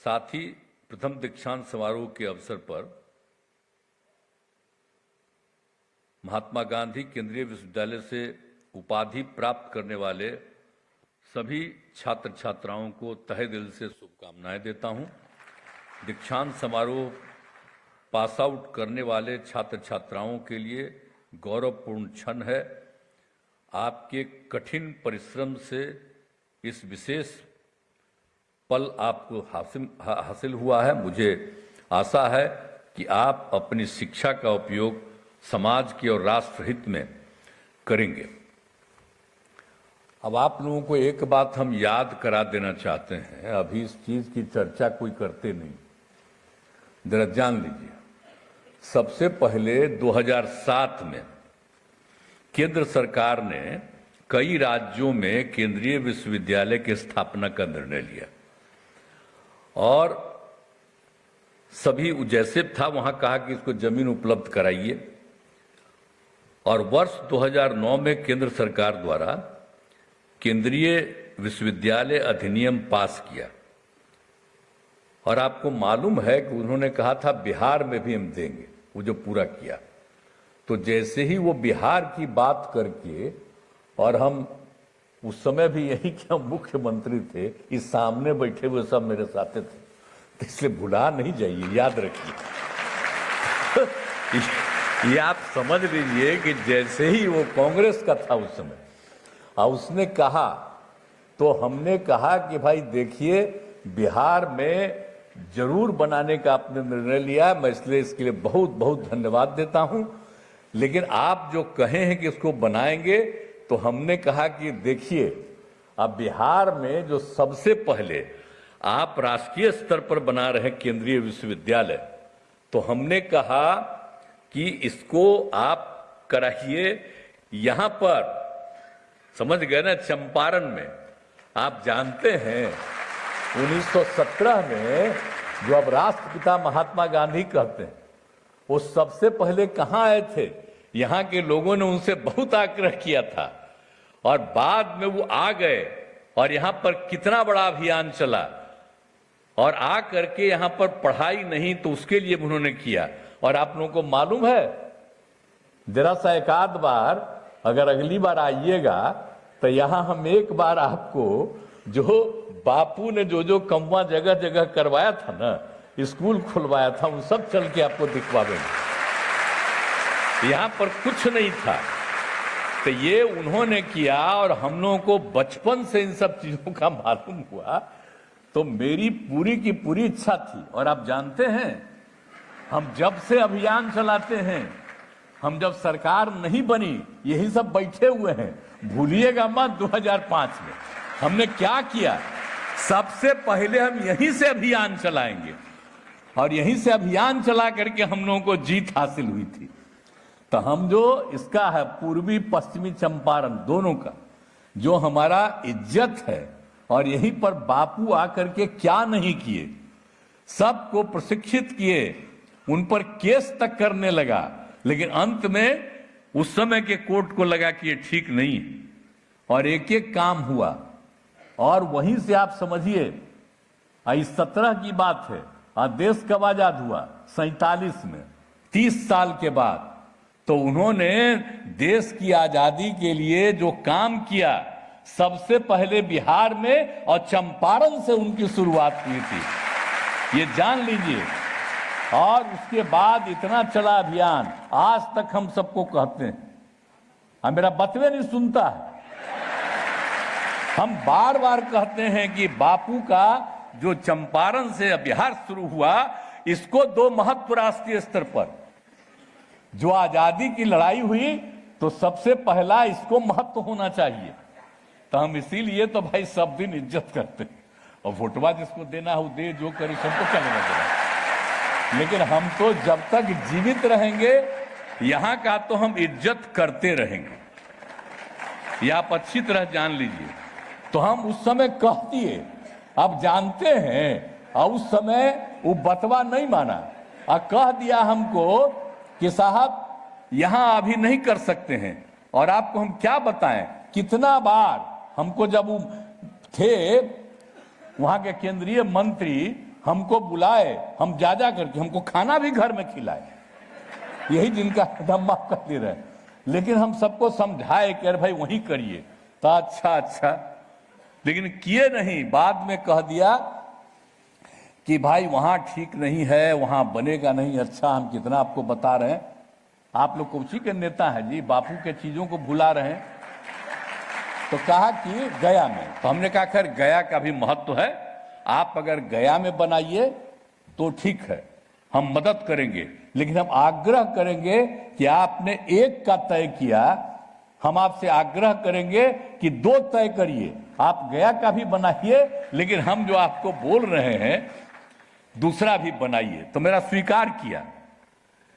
साथ ही प्रथम दीक्षांत समारोह के अवसर पर महात्मा गांधी केंद्रीय विश्वविद्यालय से उपाधि प्राप्त करने वाले सभी छात्र छात्राओं को तहे दिल से शुभकामनाएं देता हूं। दीक्षांत समारोह पास आउट करने वाले छात्र छात्राओं के लिए गौरवपूर्ण क्षण है। आपके कठिन परिश्रम से इस विशेष पल आपको हासिल हुआ है। मुझे आशा है कि आप अपनी शिक्षा का उपयोग समाज के और राष्ट्र हित में करेंगे। अब आप लोगों को एक बात हम याद करा देना चाहते हैं, अभी इस चीज की चर्चा कोई करते नहीं, जरा जान लीजिए। सबसे पहले 2007 में केंद्र सरकार ने कई राज्यों में केंद्रीय विश्वविद्यालय की स्थापना का निर्णय लिया और सभी जैसे था वहां कहा कि इसको जमीन उपलब्ध कराइए और वर्ष 2009 में केंद्र सरकार द्वारा केंद्रीय विश्वविद्यालय अधिनियम पास किया। और आपको मालूम है कि उन्होंने कहा था बिहार में भी हम देंगे, वो जो पूरा किया। तो जैसे ही वो बिहार की बात करके, और हम उस समय भी यही कि हम मुख्यमंत्री थे, इस सामने बैठे हुए सब मेरे साथ थे, तो इसलिए भुला नहीं जाइए, याद रखिए। ये आप समझ लीजिए कि जैसे ही वो कांग्रेस का था उस समय, और उसने कहा, तो हमने कहा कि भाई देखिए बिहार में जरूर बनाने का आपने निर्णय लिया, मैं इसलिए इसके लिए बहुत बहुत धन्यवाद देता हूं। लेकिन आप जो कहे हैं कि इसको बनाएंगे, तो हमने कहा कि देखिए अब बिहार में जो सबसे पहले आप राष्ट्रीय स्तर पर बना रहे केंद्रीय विश्वविद्यालय, तो हमने कहा कि इसको आप कराइए यहां पर, समझ गए ना, चंपारण में। आप जानते हैं 1917 में जो अब राष्ट्रपिता महात्मा गांधी कहते हैं, वो सबसे पहले कहां आए थे? यहां के लोगों ने उनसे बहुत आग्रह किया था, और बाद में वो आ गए, और यहां पर कितना बड़ा अभियान चला, और आ करके यहां पर पढ़ाई नहीं तो उसके लिए उन्होंने किया। और आप लोगों को मालूम है, जरा सा एक आध बार अगर अगली बार आइएगा तो यहां हम एक बार आपको जो बापू ने जो जो कमवा जगह जगह करवाया था ना, स्कूल खुलवाया था, उन सब चल के आपको दिखवाएंगे। यहां पर कुछ नहीं था, तो ये उन्होंने किया, और हम लोगों को बचपन से इन सब चीजों का मालूम हुआ। तो मेरी पूरी की पूरी इच्छा थी। और आप जानते हैं, हम जब से अभियान चलाते हैं, हम जब सरकार नहीं बनी, यही सब बैठे हुए हैं, भूलिएगा मत। 2005 में हमने क्या किया? सबसे पहले हम यहीं से अभियान चलाएंगे, और यहीं से अभियान चला करके हम लोगों को जीत हासिल हुई थी। तो हम जो इसका है पूर्वी पश्चिमी चंपारण दोनों का जो हमारा इज्जत है, और यहीं पर बापू आकर के क्या नहीं किए, सबको प्रशिक्षित किए, उन पर केस तक करने लगा, लेकिन अंत में उस समय के कोर्ट को लगा कि ये ठीक नहीं है, और एक एक काम हुआ। और वहीं से आप समझिए 17 की बात है, और देश कब आजाद हुआ? 47 में, 30 साल के बाद। तो उन्होंने देश की आजादी के लिए जो काम किया, सबसे पहले बिहार में और चंपारण से उनकी शुरुआत हुई थी, ये जान लीजिए। और उसके बाद इतना चला अभियान, आज तक हम सबको कहते हैं, हम मेरा बतवे नहीं सुनता है, हम बार बार कहते हैं कि बापू का जो चंपारण से बिहार शुरू हुआ, इसको दो महत्व राष्ट्रीय स्तर पर जो आजादी की लड़ाई हुई, तो सबसे पहला इसको महत्व होना चाहिए। तो हम इसीलिए तो भाई सब दिन इज्जत करते हैं, और वोटवा जिसको देना हो दे, जो करे सबको चलेगा देना। लेकिन हम तो जब तक जीवित रहेंगे, यहां का तो हम इज्जत करते रहेंगे, ये आप अच्छी तरह जान लीजिए। तो हम उस समय कह दिए, अब जानते हैं, और उस समय वो बतवा नहीं माना, और कह दिया हमको कि साहब यहां अभी नहीं कर सकते हैं। और आपको हम क्या बताएं, कितना बार हमको जब वो थे वहां के केंद्रीय मंत्री, हमको बुलाए, हम जा करके हमको खाना भी घर में खिलाए, यही जिनका दम माफ कर दे रहे। लेकिन हम सबको समझाए कि अरे भाई वहीं करिए, तो अच्छा, लेकिन किए नहीं। बाद में कह दिया कि भाई वहां ठीक नहीं है, वहां बनेगा नहीं। अच्छा, हम कितना आपको बता रहे हैं, आप लोग उसी के नेता हैं जी, बापू के चीजों को भुला रहे हैं। तो कहा कि गया में, तो हमने कहा खैर गया का भी महत्व है, आप अगर गया में बनाइए तो ठीक है, हम मदद करेंगे, लेकिन हम आग्रह करेंगे कि आपने एक का तय किया, हम आपसे आग्रह करेंगे कि 2 तय करिए। आप गया का भी बनाइए, लेकिन हम जो आपको बोल रहे हैं दूसरा भी बनाइए। तो मेरा स्वीकार किया,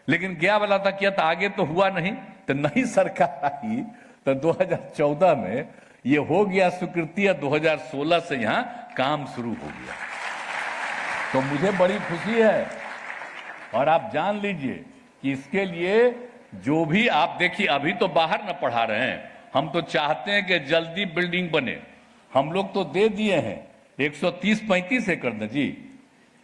लेकिन गया वाला था किया, तो आगे तो हुआ नहीं। तो नई सरकार आई तो 2014 में ये हो गया स्वीकृति, 2016 से यहां काम शुरू हो गया। तो मुझे बड़ी खुशी है, और आप जान लीजिए कि इसके लिए जो भी आप देखिए, अभी तो बाहर न पढ़ा रहे हैं, हम तो चाहते हैं कि जल्दी बिल्डिंग बने। हम लोग तो दे दिए हैं 130-35 एकड़ न जी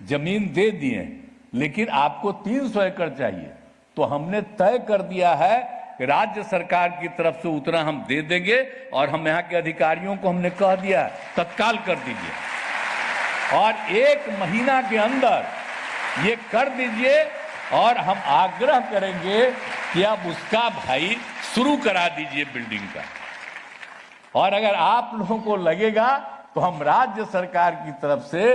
जमीन दे दिए हैं, लेकिन आपको 300 एकड़ चाहिए। तो हमने तय कर दिया है कि राज्य सरकार की तरफ से उतना हम दे देंगे, और हम यहाँ के अधिकारियों को हमने कह दिया तत्काल कर दीजिए, और 1 महीना के अंदर ये कर दीजिए। और हम आग्रह करेंगे कि आप उसका भाई शुरू करा दीजिए बिल्डिंग का। और अगर आप लोगों को लगेगा तो हम राज्य सरकार की तरफ से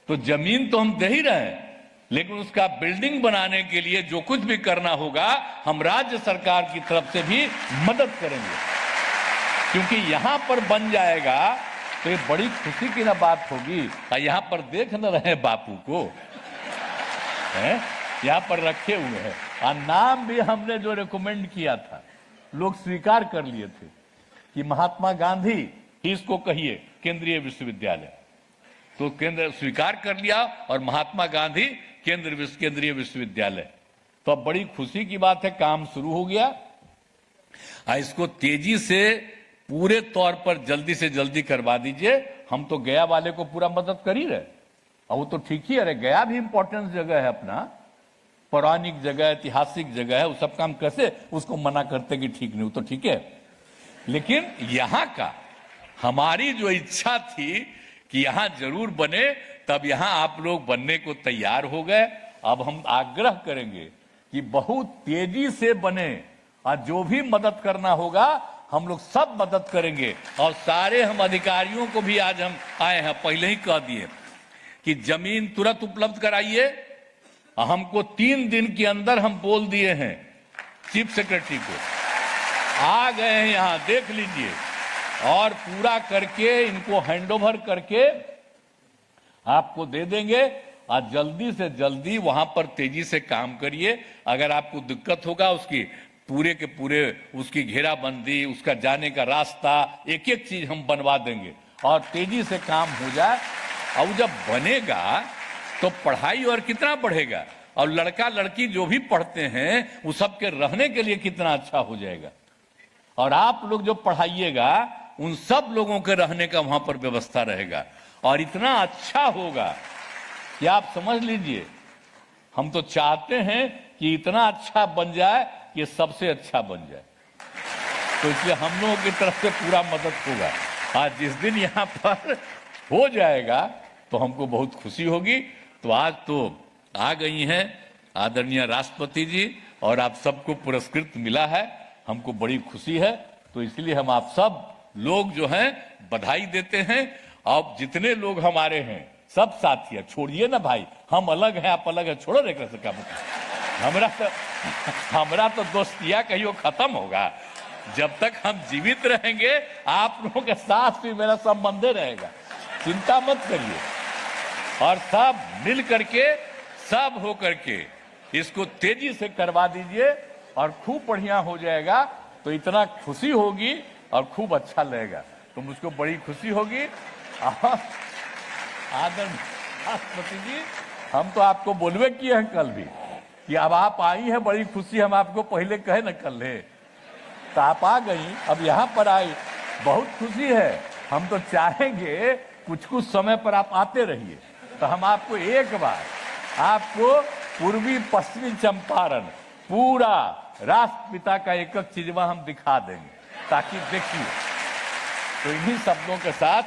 तो जमीन तो हम दे ही रहे हैं, लेकिन उसका बिल्डिंग बनाने के लिए जो कुछ भी करना होगा हम राज्य सरकार की तरफ से भी मदद करेंगे, क्योंकि यहां पर बन जाएगा तो ये बड़ी खुशी की ना बात होगी। यहां पर देख न रहे बापू को, हैं? यहां पर रखे हुए हैं, और नाम भी हमने जो रिकमेंड किया था लोग स्वीकार कर लिए थे कि महात्मा गांधी ही इसको कहिए केंद्रीय विश्वविद्यालय। तो केंद्र स्वीकार कर लिया और महात्मा गांधी केंद्रीय विश्वविद्यालय। तो अब बड़ी खुशी की बात है, काम शुरू हो गया। इसको तेजी से पूरे तौर पर जल्दी से जल्दी करवा दीजिए। हम तो गया वाले को पूरा मदद कर ही रहे, और वो तो ठीक ही है, गया भी इंपॉर्टेंट जगह है, अपना पौराणिक जगह, ऐतिहासिक जगह है, वो सब काम कैसे उसको मना करते कि ठीक नहीं, वो तो ठीक है। लेकिन यहां का हमारी जो इच्छा थी कि यहां जरूर बने, तब यहां आप लोग बनने को तैयार हो गए। अब हम आग्रह करेंगे कि बहुत तेजी से बने, और जो भी मदद करना होगा हम लोग सब मदद करेंगे। और सारे हम अधिकारियों को भी आज हम आए हैं, पहले ही कह दिए कि जमीन तुरंत उपलब्ध कराइए। हमको 3 दिन के अंदर हम बोल दिए हैं चीफ सेक्रेटरी को, आ गए हैं यहां, देख लीजिए, और पूरा करके इनको हैंडओवर करके आपको दे देंगे। और जल्दी से जल्दी वहां पर तेजी से काम करिए। अगर आपको दिक्कत होगा उसकी पूरे के पूरे उसकी घेराबंदी, उसका जाने का रास्ता, एक एक चीज हम बनवा देंगे, और तेजी से काम हो जाए। और जब बनेगा तो पढ़ाई और कितना बढ़ेगा, और लड़का लड़की जो भी पढ़ते हैं वो सबके रहने के लिए कितना अच्छा हो जाएगा। और आप लोग जो पढ़ाइएगा उन सब लोगों के रहने का वहां पर व्यवस्था रहेगा, और इतना अच्छा होगा कि आप समझ लीजिए। हम तो चाहते हैं कि इतना अच्छा बन जाए कि सबसे अच्छा बन जाए, तो इसलिए हम लोगों की तरफ से पूरा मदद होगा। आज जिस दिन यहाँ पर हो जाएगा तो हमको बहुत खुशी होगी। तो आज तो आ गई हैं आदरणीय राष्ट्रपति जी, और आप सबको पुरस्कृत मिला है, हमको बड़ी खुशी है। तो इसलिए हम आप सब लोग जो हैं बधाई देते हैं। अब जितने लोग हमारे हैं सब साथी है, छोड़िए ना भाई, हम अलग हैं आप अलग है, छोड़ो रे का हमरा तो दोस्तिया कहियो खत्म होगा। जब तक हम जीवित रहेंगे आप लोगों के साथ भी मेरा संबंध रहेगा, चिंता मत करिए। और सब मिल करके, सब हो करके इसको तेजी से करवा दीजिए, और खूब बढ़िया हो जाएगा। तो इतना खुशी होगी और खूब अच्छा लगेगा, तो मुझको बड़ी खुशी होगी। आदरणीय राष्ट्रपति जी, हम तो आपको बोलवे किए हैं कल भी कि अब आप आई हैं, बड़ी खुशी, हम आपको पहले कहे न कल है, तो आप आ गई, अब यहाँ पर आई, बहुत खुशी है। हम तो चाहेंगे कुछ कुछ समय पर आप आते रहिए, तो हम आपको एक बार आपको पूर्वी पश्चिमी चंपारण पूरा राष्ट्रपिता का एक एक चीजवा हम दिखा देंगे, ताकि देखिए। तो इन्हीं शब्दों के साथ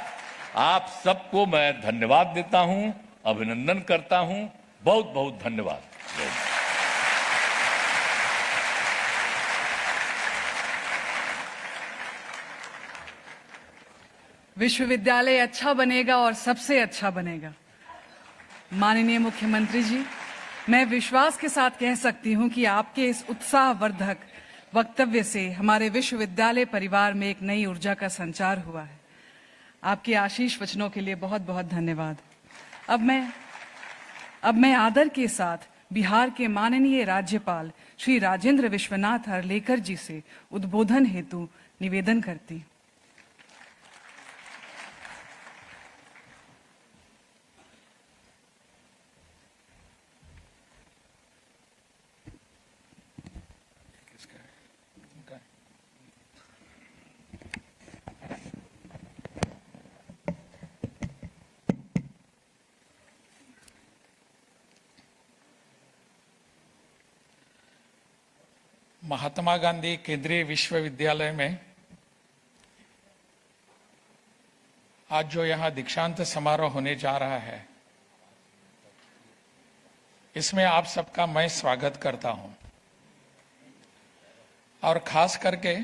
आप सबको मैं धन्यवाद देता हूं, अभिनंदन करता हूं। बहुत बहुत धन्यवाद। विश्वविद्यालय अच्छा बनेगा और सबसे अच्छा बनेगा। माननीय मुख्यमंत्री जी, मैं विश्वास के साथ कह सकती हूं कि आपके इस उत्साहवर्धक वक्तव्य से हमारे विश्वविद्यालय परिवार में एक नई ऊर्जा का संचार हुआ है। आपके आशीष वचनों के लिए बहुत बहुत धन्यवाद। अब मैं आदर के साथ बिहार के माननीय राज्यपाल श्री राजेंद्र विश्वनाथ अर्लेकर जी से उद्बोधन हेतु निवेदन करती हूं। महात्मा गांधी केंद्रीय विश्वविद्यालय में आज जो यहाँ दीक्षांत समारोह होने जा रहा है, इसमें आप सबका मैं स्वागत करता हूं। और खास करके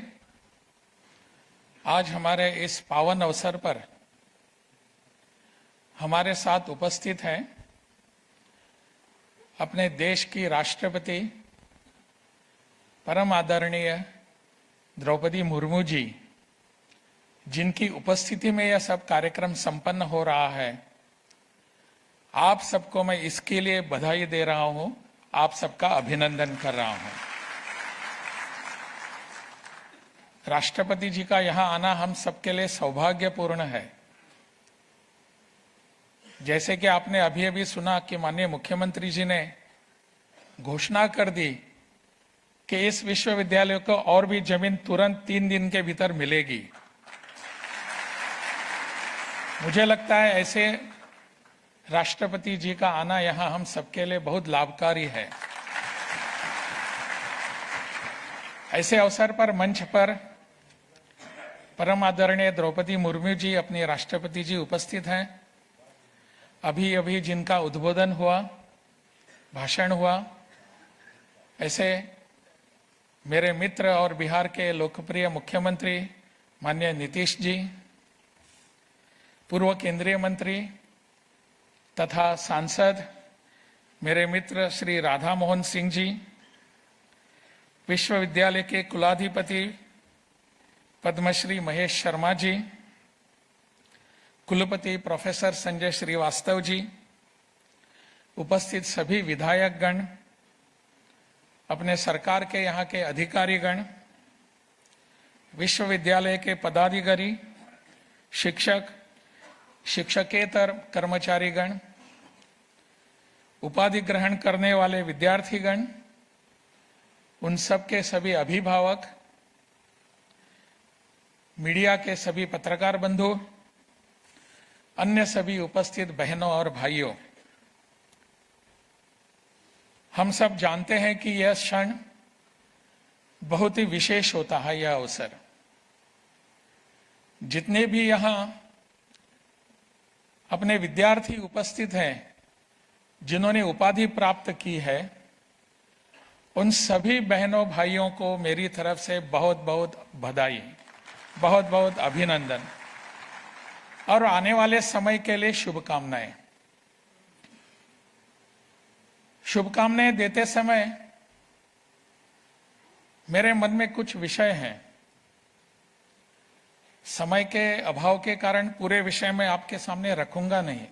आज हमारे इस पावन अवसर पर हमारे साथ उपस्थित हैं अपने देश की राष्ट्रपति परम आदरणीय द्रौपदी मुर्मू जी, जिनकी उपस्थिति में यह सब कार्यक्रम संपन्न हो रहा है। आप सबको मैं इसके लिए बधाई दे रहा हूं, आप सबका अभिनंदन कर रहा हूं। राष्ट्रपति जी का यहां आना हम सबके लिए सौभाग्यपूर्ण है। जैसे कि आपने अभी अभी सुना कि माननीय मुख्यमंत्री जी ने घोषणा कर दी कि इस विश्वविद्यालय को और भी जमीन तुरंत 3 दिन के भीतर मिलेगी। मुझे लगता है ऐसे राष्ट्रपति जी का आना यहां हम सबके लिए बहुत लाभकारी है। ऐसे अवसर पर मंच पर परम आदरणीय द्रौपदी मुर्मू जी, अपनी राष्ट्रपति जी उपस्थित हैं। अभी अभी जिनका उद्बोधन हुआ, भाषण हुआ, ऐसे मेरे मित्र और बिहार के लोकप्रिय मुख्यमंत्री माननीय नीतीश जी, पूर्व केंद्रीय मंत्री तथा सांसद मेरे मित्र श्री राधा मोहन सिंह जी, विश्वविद्यालय के कुलाधिपति पद्मश्री महेश शर्मा जी, कुलपति प्रोफेसर संजय श्रीवास्तव जी, उपस्थित सभी विधायकगण, अपने सरकार के यहाँ के अधिकारीगण, विश्वविद्यालय के पदाधिकारी, शिक्षक, शिक्षकेतर कर्मचारीगण, उपाधि ग्रहण करने वाले विद्यार्थीगण, उन सब के सभी अभिभावक, मीडिया के सभी पत्रकार बंधु, अन्य सभी उपस्थित बहनों और भाइयों, हम सब जानते हैं कि यह क्षण बहुत ही विशेष होता है। यह अवसर जितने भी यहां अपने विद्यार्थी उपस्थित हैं, जिन्होंने उपाधि प्राप्त की है, उन सभी बहनों भाइयों को मेरी तरफ से बहुत बहुत बधाई, बहुत बहुत अभिनंदन और आने वाले समय के लिए शुभकामनाएं। शुभकामनाएं देते समय मेरे मन में कुछ विषय हैं। समय के अभाव के कारण पूरे विषय में आपके सामने रखूंगा नहीं,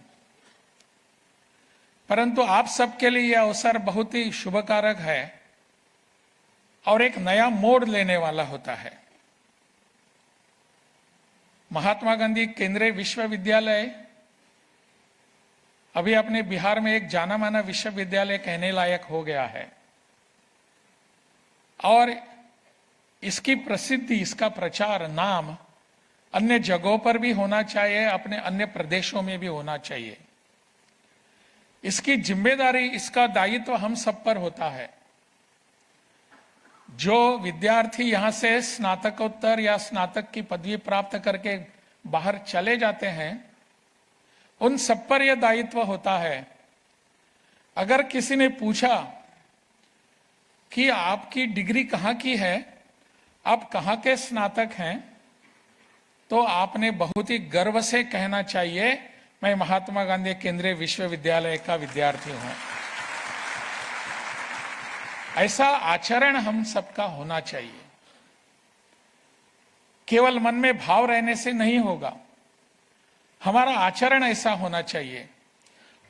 परंतु आप सबके लिए यह अवसर बहुत ही शुभकारक है और एक नया मोड़ लेने वाला होता है। महात्मा गांधी केंद्रीय विश्वविद्यालय अभी अपने बिहार में एक जाना माना विश्वविद्यालय कहने लायक हो गया है और इसकी प्रसिद्धि, इसका प्रचार, नाम अन्य जगहों पर भी होना चाहिए, अपने अन्य प्रदेशों में भी होना चाहिए। इसकी जिम्मेदारी, इसका दायित्व हम सब पर होता है। जो विद्यार्थी यहां से स्नातकोत्तर या स्नातक की पदवी प्राप्त करके बाहर चले जाते हैं, उन सब पर यह दायित्व होता है। अगर किसी ने पूछा कि आपकी डिग्री कहां की है, आप कहां के स्नातक हैं, तो आपने बहुत ही गर्व से कहना चाहिए, मैं महात्मा गांधी केंद्रीय विश्वविद्यालय का विद्यार्थी हूं। ऐसा आचरण हम सबका होना चाहिए। केवल मन में भाव रहने से नहीं होगा, हमारा आचरण ऐसा होना चाहिए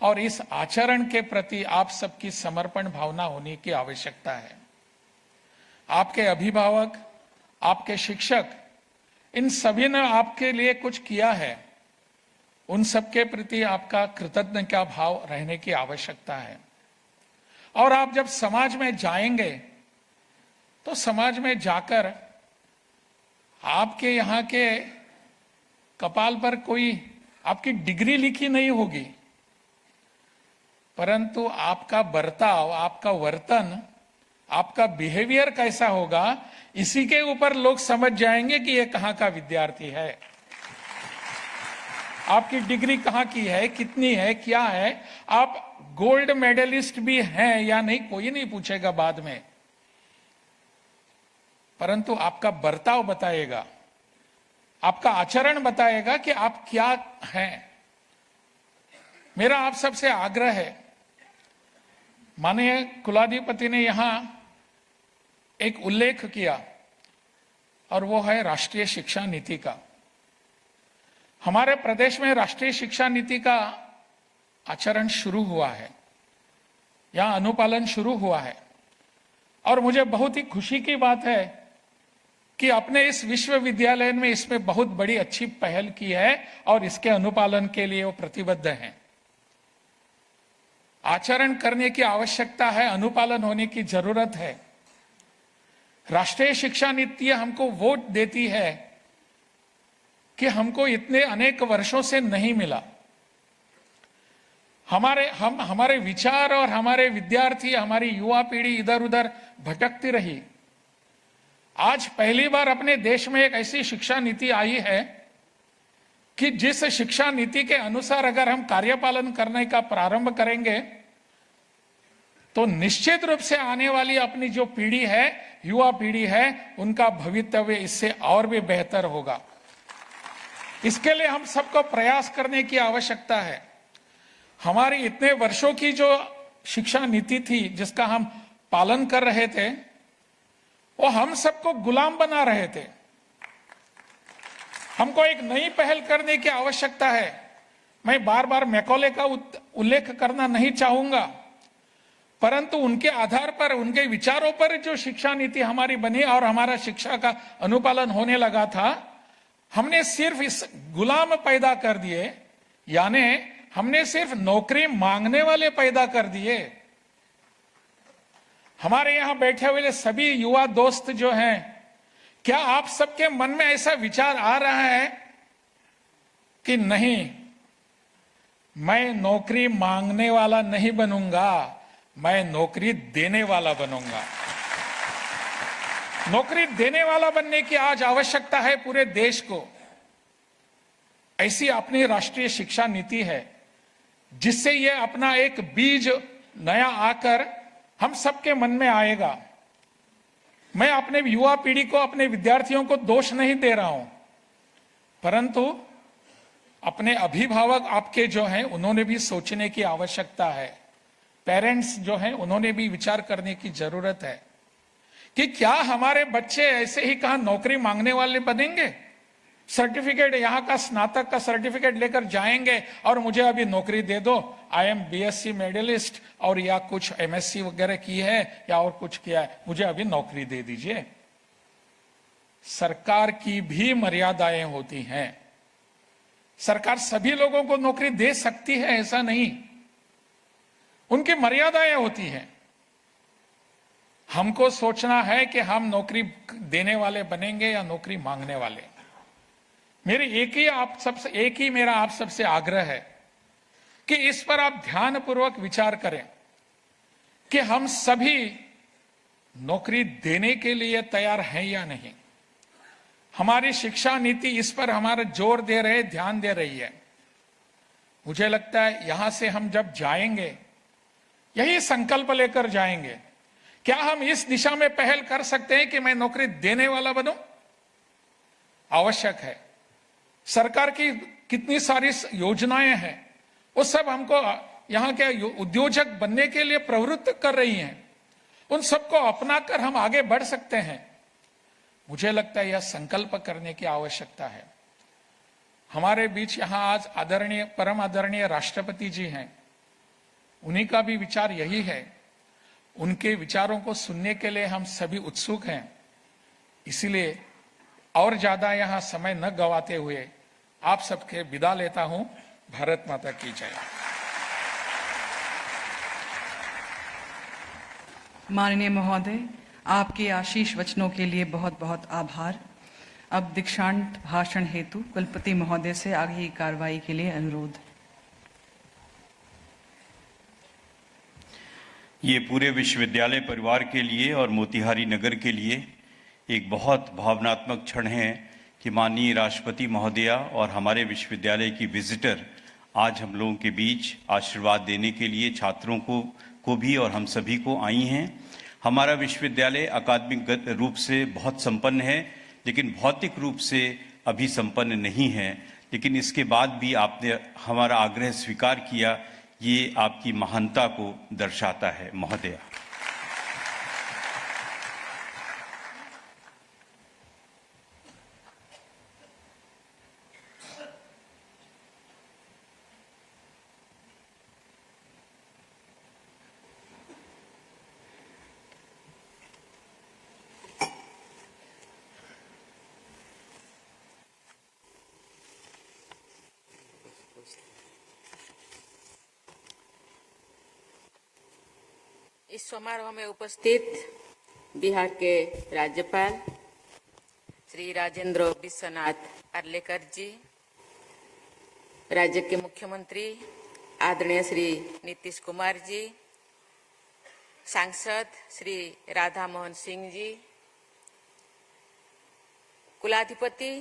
और इस आचरण के प्रति आप सबकी समर्पण भावना होने की आवश्यकता है। आपके अभिभावक, आपके शिक्षक, इन सभी ने आपके लिए कुछ किया है, उन सबके प्रति आपका कृतज्ञता भाव रहने की आवश्यकता है। और आप जब समाज में जाएंगे तो समाज में जाकर आपके यहाँ के कपाल पर कोई आपकी डिग्री लिखी नहीं होगी, परंतु आपका बर्ताव, आपका वर्तन आपका बिहेवियर कैसा होगा, इसी के ऊपर लोग समझ जाएंगे कि ये कहाँ का विद्यार्थी है। आपकी डिग्री कहाँ की है, कितनी है, क्या है, आप गोल्ड मेडलिस्ट भी हैं या नहीं, कोई नहीं पूछेगा बाद में, परंतु आपका बर्ताव बताएगा, आपका आचरण बताएगा कि आप क्या हैं। मेरा आप सबसे आग्रह है, माननीय कुलाधिपति ने यहां एक उल्लेख किया और वो है राष्ट्रीय शिक्षा नीति का। हमारे प्रदेश में राष्ट्रीय शिक्षा नीति का आचरण शुरू हुआ है, यहां अनुपालन शुरू हुआ है और मुझे बहुत ही खुशी की बात है कि अपने इस विश्वविद्यालय में इसमें बहुत बड़ी अच्छी पहल की है और इसके अनुपालन के लिए वो प्रतिबद्ध हैं। आचरण करने की आवश्यकता है, अनुपालन होने की जरूरत है। राष्ट्रीय शिक्षा नीति हमको वोट देती है कि हमको इतने अनेक वर्षों से नहीं मिला। हमारे विचार और हमारे विद्यार्थी, हमारी युवा पीढ़ी इधर उधर भटकती रही। आज पहली बार अपने देश में एक ऐसी शिक्षा नीति आई है कि जिस शिक्षा नीति के अनुसार अगर हम कार्यपालन करने का प्रारंभ करेंगे तो निश्चित रूप से आने वाली अपनी जो पीढ़ी है, युवा पीढ़ी है, उनका भवितव्य इससे और भी बेहतर होगा। इसके लिए हम सबको प्रयास करने की आवश्यकता है। हमारी इतने वर्षों की जो शिक्षा नीति थी जिसका हम पालन कर रहे थे, वो हम सबको गुलाम बना रहे थे। हमको एक नई पहल करने की आवश्यकता है। मैं बार बार मैकॉले का उल्लेख करना नहीं चाहूंगा, परंतु उनके आधार पर, उनके विचारों पर जो शिक्षा नीति हमारी बनी और हमारा शिक्षा का अनुपालन होने लगा था, हमने सिर्फ इस गुलाम पैदा कर दिए, यानी हमने सिर्फ नौकरी मांगने वाले पैदा कर दिए। हमारे यहां बैठे हुए सभी युवा दोस्त जो हैं, क्या आप सबके मन में ऐसा विचार आ रहा है कि नहीं, मैं नौकरी मांगने वाला नहीं बनूंगा, मैं नौकरी देने वाला बनूंगा। नौकरी देने वाला बनने की आज आवश्यकता है पूरे देश को। ऐसी अपनी राष्ट्रीय शिक्षा नीति है जिससे ये अपना एक बीज नया आकर हम सबके मन में आएगा। मैं अपने युवा पीढ़ी को, अपने विद्यार्थियों को दोष नहीं दे रहा हूं, परंतु अपने अभिभावक आपके जो हैं उन्होंने भी सोचने की आवश्यकता है। पेरेंट्स जो हैं उन्होंने भी विचार करने की जरूरत है कि क्या हमारे बच्चे ऐसे ही कहां नौकरी मांगने वाले बनेंगे, सर्टिफिकेट, यहां का स्नातक का सर्टिफिकेट लेकर जाएंगे और मुझे अभी नौकरी दे दो, आई एम बीएससी मेडलिस्ट और या कुछ एमएससी वगैरह की है या और कुछ किया है, मुझे अभी नौकरी दे दीजिए। सरकार की भी मर्यादाएं होती हैं। सरकार सभी लोगों को नौकरी दे सकती है ऐसा नहीं, उनकी मर्यादाएं होती हैं। हमको सोचना है कि हम नौकरी देने वाले बनेंगे या नौकरी मांगने वाले। मेरी एक ही मेरा आप सबसे आग्रह है कि इस पर आप ध्यानपूर्वक विचार करें कि हम सभी नौकरी देने के लिए तैयार हैं या नहीं। हमारी शिक्षा नीति इस पर हमारा जोर दे रहे, ध्यान दे रही है। मुझे लगता है यहां से हम जब जाएंगे, यही संकल्प लेकर जाएंगे, क्या हम इस दिशा में पहल कर सकते हैं कि मैं नौकरी देने वाला बनूं? आवश्यक है। सरकार की कितनी सारी योजनाएं हैं, वो सब हमको यहाँ के उद्योजक बनने के लिए प्रवृत्त कर रही हैं। उन सबको अपनाकर हम आगे बढ़ सकते हैं। मुझे लगता है यह संकल्प करने की आवश्यकता है। हमारे बीच यहाँ आज आदरणीय, परम आदरणीय राष्ट्रपति जी हैं, उन्हीं का भी विचार यही है। उनके विचारों को सुनने के लिए हम सभी उत्सुक हैं। इसलिए और ज्यादा यहां समय न गवाते हुए आप सबके विदा लेता हूं। भारत माता की जय। माननीय महोदय, आपके आशीष वचनों के लिए बहुत बहुत आभार। अब दीक्षांत भाषण हेतु कुलपति महोदय से आगे की कार्रवाई के लिए अनुरोध। ये पूरे विश्वविद्यालय परिवार के लिए और मोतिहारी नगर के लिए एक बहुत भावनात्मक क्षण है कि माननीय राष्ट्रपति महोदया और हमारे विश्वविद्यालय की विजिटर आज हम लोगों के बीच आशीर्वाद देने के लिए छात्रों को भी और हम सभी को आई हैं। हमारा विश्वविद्यालय अकादमिक रूप से बहुत संपन्न है, लेकिन भौतिक रूप से अभी संपन्न नहीं है। लेकिन इसके बाद भी आपने हमारा आग्रह स्वीकार किया, ये आपकी महानता को दर्शाता है महोदया। इस समारोह में उपस्थित बिहार के राज्यपाल श्री राजेंद्र विश्वनाथ आर्लेकर जी, राज्य के मुख्यमंत्री आदरणीय श्री नीतीश कुमार जी, सांसद श्री राधा मोहन सिंह जी, कुलाधिपति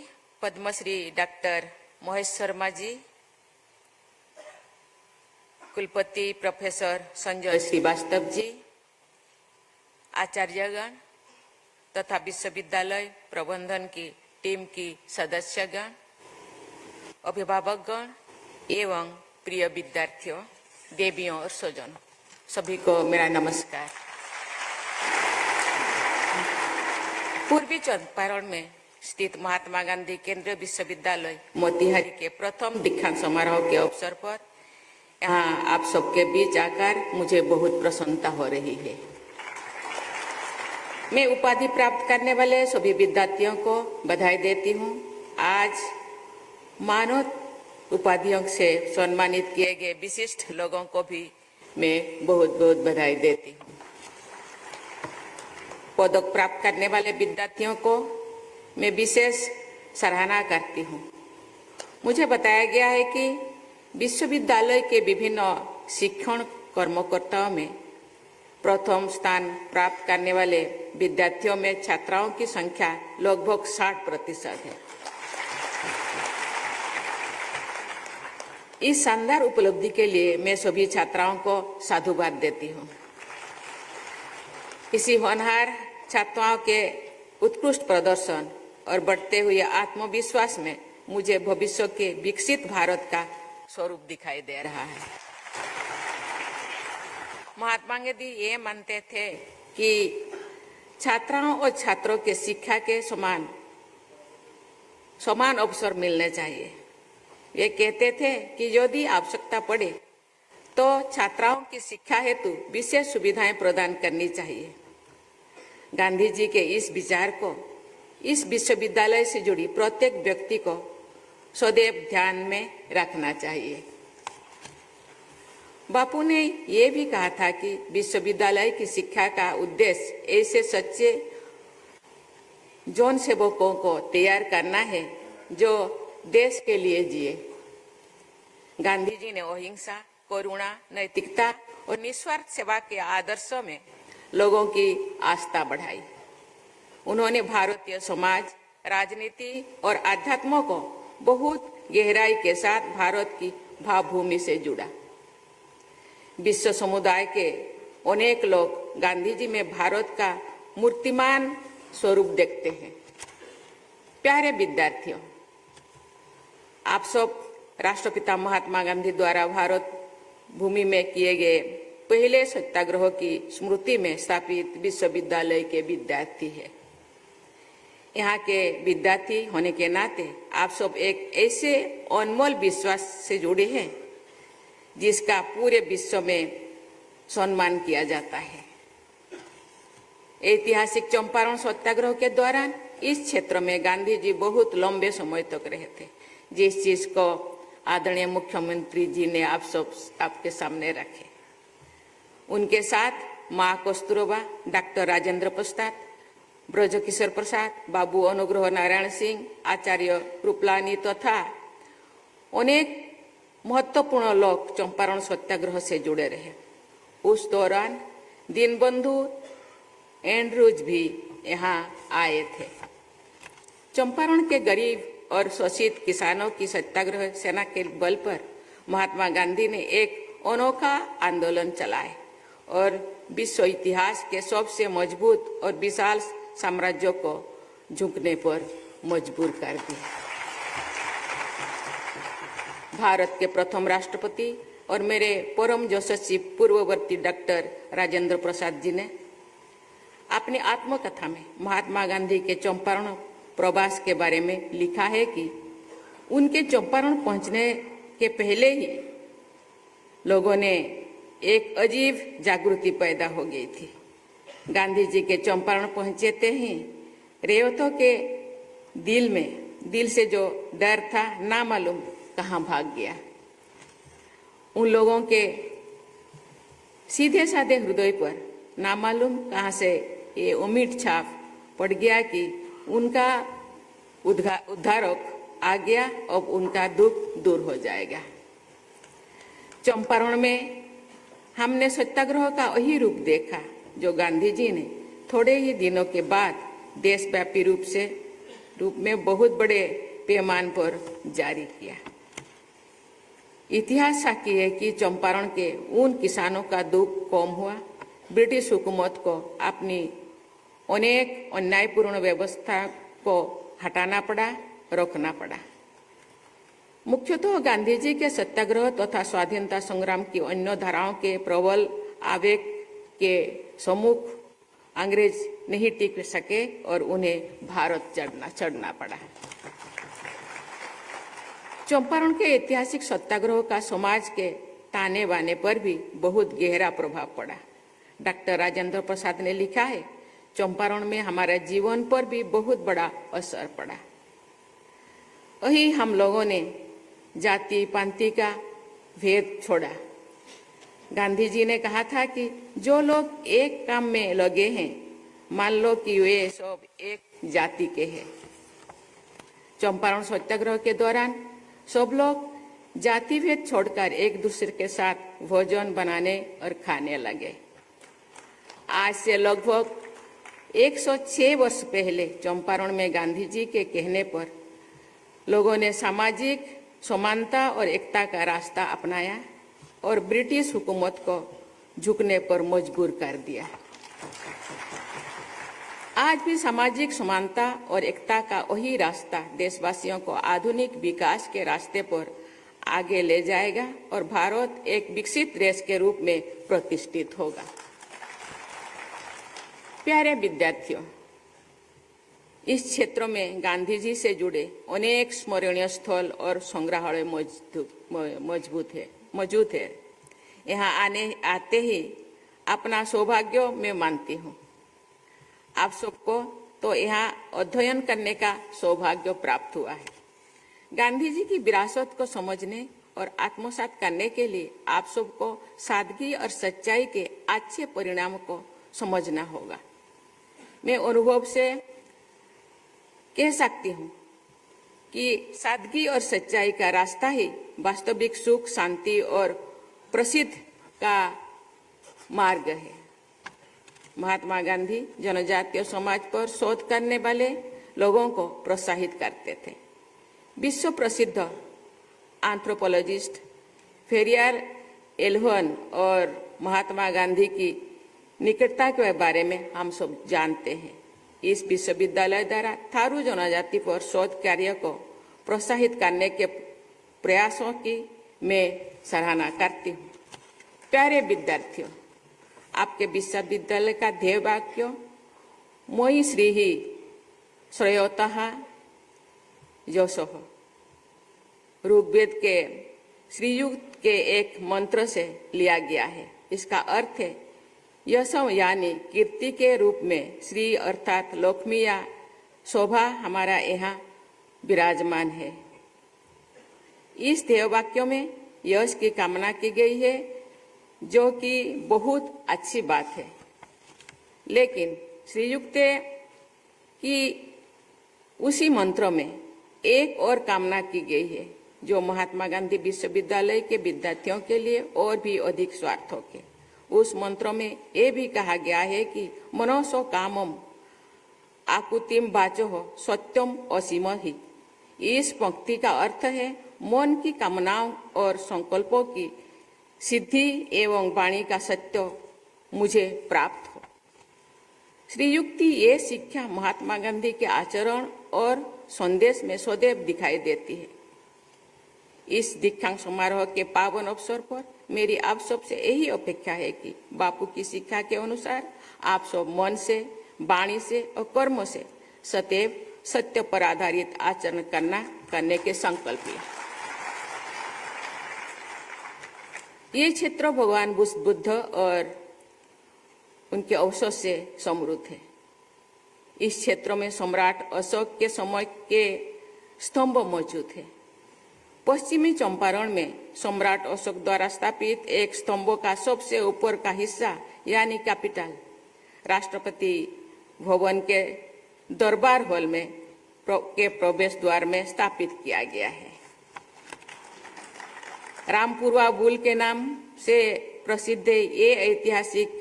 पद्मश्री डॉक्टर महेश शर्मा जी, कुलपति प्रोफेसर संजय श्रीवास्तव जी, आचार्यगण तथा विश्वविद्यालय प्रबंधन की टीम की सदस्यगण, अभिभावकगण एवं प्रिय विद्यार्थियों, देवियों और स्वजनों, सभी को मेरा नमस्कार। पूर्वी चंपारण में स्थित महात्मा गांधी केंद्रीय विश्वविद्यालय मोतिहारी के प्रथम दीक्षांत समारोह के अवसर पर यहाँ आप सबके बीच आकर मुझे बहुत प्रसन्नता हो रही है। मैं उपाधि प्राप्त करने वाले सभी विद्यार्थियों को बधाई देती हूँ। आज मानद उपाधियों से सम्मानित किए गए विशिष्ट लोगों को भी मैं बहुत बहुत बधाई देती हूँ। पदक प्राप्त करने वाले विद्यार्थियों को मैं विशेष सराहना करती हूँ। मुझे बताया गया है कि विश्वविद्यालय के विभिन्न शिक्षण कर्मकर्ताओं में प्रथम स्थान प्राप्त करने वाले विद्यार्थियों में छात्राओं की संख्या लगभग 60% है। इस शानदार उपलब्धि के लिए मैं सभी छात्राओं को साधुवाद देती हूँ। इसी होनहार छात्राओं के उत्कृष्ट प्रदर्शन और बढ़ते हुए आत्मविश्वास में मुझे भविष्य के विकसित भारत का स्वरूप दिखाई दे रहा है। महात्मा गांधी ये मानते थे कि छात्राओं और छात्रों के शिक्षा के समान अवसर मिलने चाहिए। ये कहते थे कि यदि आवश्यकता पड़े तो छात्राओं की शिक्षा हेतु विशेष सुविधाएं प्रदान करनी चाहिए। गांधी जी के इस विचार को इस विश्वविद्यालय से जुड़ी प्रत्येक व्यक्ति को सदैव ध्यान में रखना चाहिए। बापू ने ये भी कहा था कि विश्वविद्यालय की शिक्षा का उद्देश्य ऐसे सच्चे जौन सेवकों को तैयार करना है जो देश के लिए जिए। गांधी जी ने अहिंसा, करुणा, नैतिकता और निस्वार्थ सेवा के आदर्शों में लोगों की आस्था बढ़ाई। उन्होंने भारतीय समाज, राजनीति और अध्यात्म को बहुत गहराई के साथ भारत की भावभूमि से जुड़ा। विश्व समुदाय के अनेक लोग गांधी जी में भारत का मूर्तिमान स्वरूप देखते हैं। प्यारे विद्यार्थियों, आप सब राष्ट्रपिता महात्मा गांधी द्वारा भारत भूमि में किए गए पहले सत्याग्रह की स्मृति में स्थापित विश्वविद्यालय के विद्यार्थी हैं। यहाँ के विद्यार्थी होने के नाते आप सब एक ऐसे अनमोल विश्वास से जुड़े हैं जिसका पूरे विश्व में सम्मान किया जाता है। ऐतिहासिक चंपारण सत्याग्रह के दौरान इस क्षेत्र में गांधी जी बहुत लंबे समय तक रहे थे, जिस चीज को आदरणीय मुख्यमंत्री जी ने आप सब आपके सामने रखे। उनके साथ माँ कस्तूरबा, डॉक्टर राजेंद्र प्रसाद, ब्रजकिशोर प्रसाद, बाबू अनुग्रह नारायण सिंह, आचार्य कृपलानी तथा अनेक महत्वपूर्ण लोग चंपारण सत्याग्रह से जुड़े रहे। उस दौरान दीनबंधु एंड्रूज भी यहाँ आए थे। चंपारण के गरीब और शोषित किसानों की सत्याग्रह सेना के बल पर महात्मा गांधी ने एक अनोखा आंदोलन चलाए और विश्व इतिहास के सबसे मजबूत और विशाल साम्राज्यों को झुकने पर मजबूर कर दिया। भारत के प्रथम राष्ट्रपति और मेरे परम यशस्वी पूर्ववर्ती डॉक्टर राजेंद्र प्रसाद जी ने अपनी आत्मकथा में महात्मा गांधी के चंपारण प्रवास के बारे में लिखा है कि उनके चंपारण पहुंचने के पहले ही लोगों ने एक अजीब जागृति पैदा हो गई थी। गांधी जी के चंपारण पहुंचते ही रेवतों के दिल से जो डर था ना मालूम कहाँ भाग गया। उन लोगों के सीधे साधे हृदय पर ना मालूम कहाँ से ये उम्मीद छाप पड़ गया कि उनका उद्धारक आ गया, अब उनका दुख दूर हो जाएगा। चंपारण में हमने सत्याग्रह का वही रूप देखा जो गांधी जी ने थोड़े ही दिनों के बाद देशव्यापी रूप में बहुत बड़े पैमाने पर जारी किया। इतिहास साक्षी है कि चंपारण के उन किसानों का दुख कम हुआ। ब्रिटिश हुकूमत को अपनी अनेक अन्यायपूर्ण व्यवस्था को हटाना पड़ा, रोकना पड़ा। मुख्यतः गांधी जी के सत्याग्रह तथा स्वाधीनता संग्राम की अन्य धाराओं के प्रबल आवेग के सम्मुख अंग्रेज नहीं टिक सके और उन्हें भारत चढ़ना पड़ा। चंपारण के ऐतिहासिक सत्याग्रह का समाज के ताने बाने पर भी बहुत गहरा प्रभाव पड़ा। डॉक्टर राजेंद्र प्रसाद ने लिखा है, चंपारण में हमारे जीवन पर भी बहुत बड़ा असर पड़ा। वही हम लोगों ने जाति पांति का भेद छोड़ा। गांधी जी ने कहा था कि जो लोग एक काम में लगे हैं, मान लो कि वे सब एक जाति के हैं। चंपारण सत्याग्रह के दौरान सब लोग जाति भेद छोड़कर एक दूसरे के साथ भोजन बनाने और खाने लगे। आज से लगभग 106 वर्ष पहले चंपारण में गांधी जी के कहने पर लोगों ने सामाजिक समानता और एकता का रास्ता अपनाया और ब्रिटिश हुकूमत को झुकने पर मजबूर कर दिया। आज भी सामाजिक समानता और एकता का वही रास्ता देशवासियों को आधुनिक विकास के रास्ते पर आगे ले जाएगा और भारत एक विकसित देश के रूप में प्रतिष्ठित होगा। प्यारे विद्यार्थियों, इस क्षेत्र में गांधी जी से जुड़े अनेक स्मरणीय स्थल और संग्रहालय मौजूद है। यहाँ आते ही अपना सौभाग्य मैं मानती हूँ। आप सबको तो यहाँ अध्ययन करने का सौभाग्य प्राप्त हुआ है। गांधी जी की विरासत को समझने और आत्मसात करने के लिए आप सबको सादगी और सच्चाई के अच्छे परिणाम को समझना होगा। मैं अनुभव से कह सकती हूँ कि सादगी और सच्चाई का रास्ता ही वास्तविक सुख, शांति और प्रसिद्ध का मार्ग है। महात्मा गांधी जनजातीय समाज पर शोध करने वाले लोगों को प्रोत्साहित करते थे। विश्व प्रसिद्ध एंथ्रोपोलॉजिस्ट फेरियर एल्वन और महात्मा गांधी की निकटता के बारे में हम सब जानते हैं। इस विश्वविद्यालय द्वारा थारू जनजाति पर शोध कार्य को प्रोत्साहित करने के प्रयासों की मैं सराहना करती हूँ। प्यारे विद्यार्थियों, आपके विश्वविद्यालय का ध्येय वाक्य मोई श्रीहि श्रेयोतः यशः ऋग्वेद के श्रीयुक्त के एक मंत्र से लिया गया है। इसका अर्थ है यश यानी कीर्ति के रूप में श्री अर्थात लक्ष्मी या शोभा हमारा यहाँ विराजमान है। इस ध्येय वाक्य में यश की कामना की गई है, जो कि बहुत अच्छी बात है। लेकिन श्रीयुक्त की उसी मंत्र में एक और कामना की गई है, जो महात्मा गांधी विश्वविद्यालय के विद्यार्थियों के लिए और भी अधिक स्वार्थक है। उस मंत्र में ये भी कहा गया है कि मनोसो कामम आकुतिम बाचो सत्यम असीम ही। इस पंक्ति का अर्थ है मन की कामनाओं और संकल्पों की सिद्धि एवं वाणी का सत्य मुझे प्राप्त हो। श्रीयुक्ति ये शिक्षा महात्मा गांधी के आचरण और संदेश में सदैव दिखाई देती है। इस दीक्षांत समारोह के पावन अवसर पर मेरी आप सबसे यही अपेक्षा है कि बापू की शिक्षा के अनुसार आप सब मन से, वाणी से और कर्म से सदैव सत्य पर आधारित आचरण करने के संकल्प लें। ये क्षेत्र भगवान बुद्ध और उनके अवसर से समृद्ध है। इस क्षेत्र में सम्राट अशोक के समय के स्तंभ मौजूद है। पश्चिमी चंपारण में सम्राट अशोक द्वारा स्थापित एक स्तंभों का सबसे ऊपर का हिस्सा यानी कैपिटल राष्ट्रपति भवन के दरबार हॉल में के प्रवेश द्वार में स्थापित किया गया है। रामपुरवा बुल के नाम से प्रसिद्ध ये ऐतिहासिक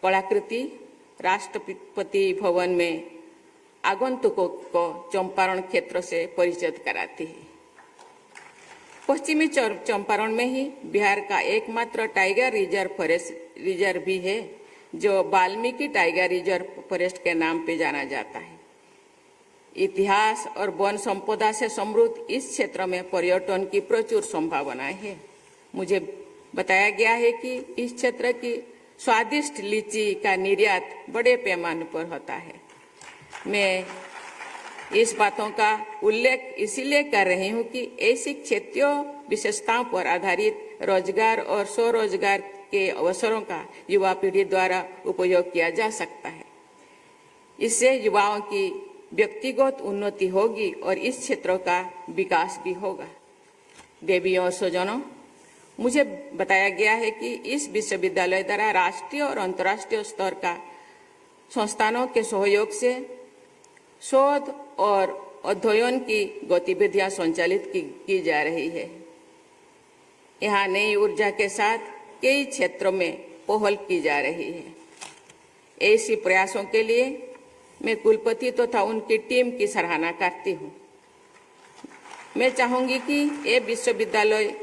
कलाकृति राष्ट्रपति भवन में आगंतुकों को चंपारण क्षेत्र से परिचित कराती है। पश्चिमी चंपारण में ही बिहार का एकमात्र टाइगर रिजर्व फॉरेस्ट रिजर्व भी है, जो वाल्मीकि टाइगर रिजर्व फॉरेस्ट के नाम पे जाना जाता है। इतिहास और वन संपदा से समृद्ध इस क्षेत्र में पर्यटन की प्रचुर संभावनाएं है। मुझे बताया गया है कि इस क्षेत्र की स्वादिष्ट लीची का निर्यात बड़े पैमाने पर होता है। मैं इस बातों का उल्लेख इसीलिए कर रही हूँ कि ऐसी क्षेत्रीय विशेषताओं पर आधारित रोजगार और स्वरोजगार के अवसरों का युवा पीढ़ी द्वारा उपयोग किया जा सकता है। इससे युवाओं की व्यक्तिगत उन्नति होगी और इस क्षेत्र का विकास भी होगा। देवियों और स्वजनों, मुझे बताया गया है कि इस विश्वविद्यालय द्वारा राष्ट्रीय और अंतर्राष्ट्रीय स्तर का संस्थानों के सहयोग से शोध और अध्ययन की गतिविधियां संचालित की जा रही है। यहाँ नई ऊर्जा के साथ कई क्षेत्रों में पहल की जा रही है। ऐसी प्रयासों के लिए मैं कुलपति तथा उनकी टीम की सराहना करती हूँ। मैं चाहूंगी कि ये विश्वविद्यालय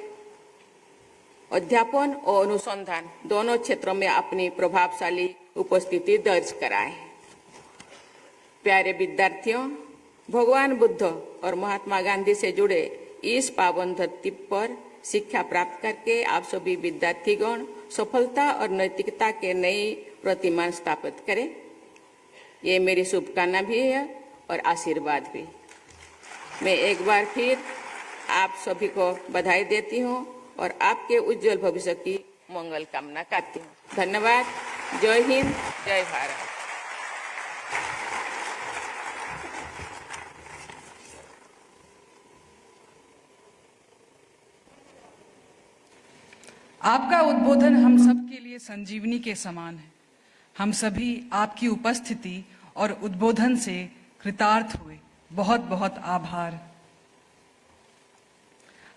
अध्यापन और अनुसंधान दोनों क्षेत्रों में अपनी प्रभावशाली उपस्थिति दर्ज कराए। प्यारे विद्यार्थियों, भगवान बुद्ध और महात्मा गांधी से जुड़े इस पावन धरती पर शिक्षा प्राप्त करके आप सभी विद्यार्थीगण सफलता और नैतिकता के नई प्रतिमान स्थापित करें। ये मेरी शुभकामना भी है और आशीर्वाद भी। मैं एक बार फिर आप सभी को बधाई देती हूँ और आपके उज्जवल भविष्य की मंगल कामना करती हूँ। धन्यवाद। जय हिंद, जय भारत। आपका उद्बोधन हम सब के लिए संजीवनी के समान है। हम सभी आपकी उपस्थिति और उद्बोधन से कृतार्थ हुए। बहुत बहुत आभार।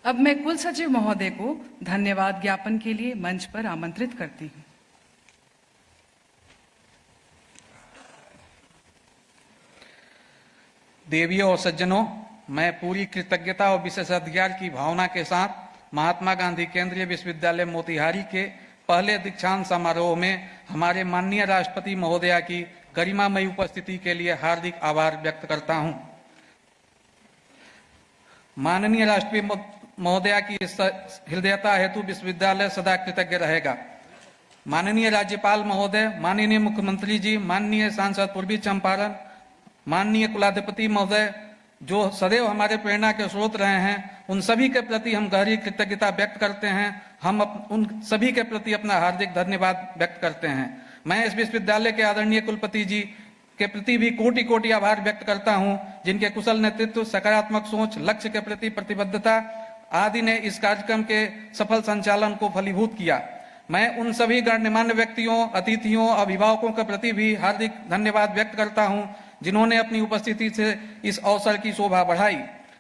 अब मैं कुल सचिव महोदय को धन्यवाद ज्ञापन के लिए मंच पर आमंत्रित करती हूँ। देवियों और सज्जनों, मैं पूरी कृतज्ञता और विशेषाधिकार की भावना के साथ महात्मा गांधी केंद्रीय विश्वविद्यालय मोतिहारी के पहले दीक्षांत समारोह में हमारे माननीय राष्ट्रपति महोदया की गरिमामयी उपस्थिति के लिए हार्दिक आभार व्यक्त करता हूं। माननीय राष्ट्रपति महोदया की हृदयता हेतु विश्वविद्यालय सदा कृतज्ञ रहेगा। माननीय राज्यपाल महोदय, माननीय मुख्यमंत्री जी, माननीय सांसद पूर्वी चंपारण, माननीय कुलाधिपति महोदय, जो सदैव हमारे प्रेरणा के स्रोत रहे हैं, उन सभी के प्रति हम गहरी कृतज्ञता व्यक्त करते हैं। हम उन सभी के प्रति अपना हार्दिक धन्यवाद व्यक्त करते हैं। मैं इस विश्वविद्यालय के आदरणीय कुलपति जी के प्रति भी कोटि कोटि आभार व्यक्त करता हूं, जिनके कुशल नेतृत्व, सकारात्मक सोच, लक्ष्य के प्रति प्रतिबद्धता आदि ने इस कार्यक्रम के सफल संचालन को फलीभूत किया। मैं उन सभी गणमान्य व्यक्तियों, अतिथियों, अभिभावकों के प्रति भी हार्दिक धन्यवाद व्यक्त करता हूं, जिन्होंने अपनी उपस्थिति से इस अवसर की शोभा बढ़ाई।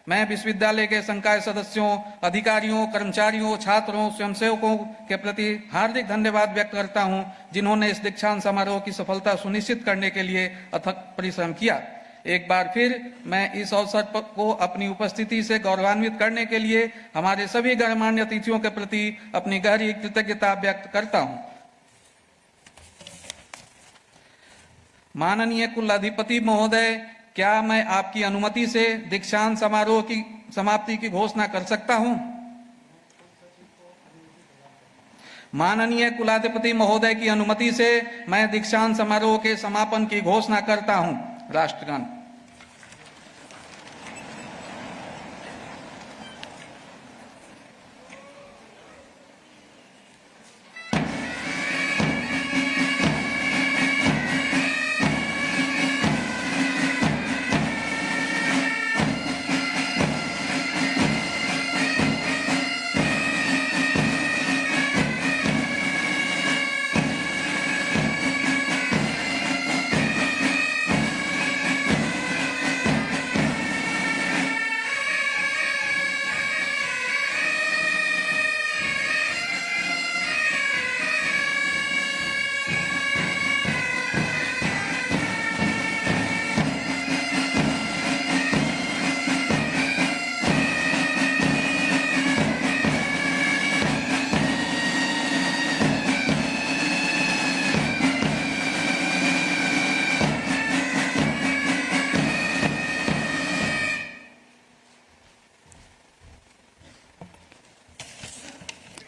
मैं विश्वविद्यालय के संकाय सदस्यों, अधिकारियों, कर्मचारियों, छात्रों, स्वयंसेवकों के प्रति हार्दिक धन्यवाद व्यक्त करता हूं, जिन्होंने इस दीक्षांत समारोह की सफलता सुनिश्चित करने के लिए अथक परिश्रम किया। एक बार फिर मैं इस अवसर को अपनी उपस्थिति से गौरवान्वित करने के लिए हमारे सभी गणमान्य अतिथियों के प्रति अपनी गहरी कृतज्ञता व्यक्त करता हूं। माननीय कुलाधिपति महोदय, क्या मैं आपकी अनुमति से दीक्षांत समारोह की समाप्ति की घोषणा कर सकता हूं? माननीय कुलाधिपति महोदय की अनुमति से मैं दीक्षांत समारोह के समापन की घोषणा करता हूं। राष्ट्रगान।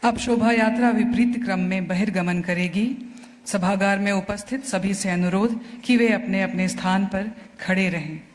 अब शोभा यात्रा विपरीत क्रम में बहिर्गमन करेगी। सभागार में उपस्थित सभी से अनुरोध कि वे अपने अपने स्थान पर खड़े रहें।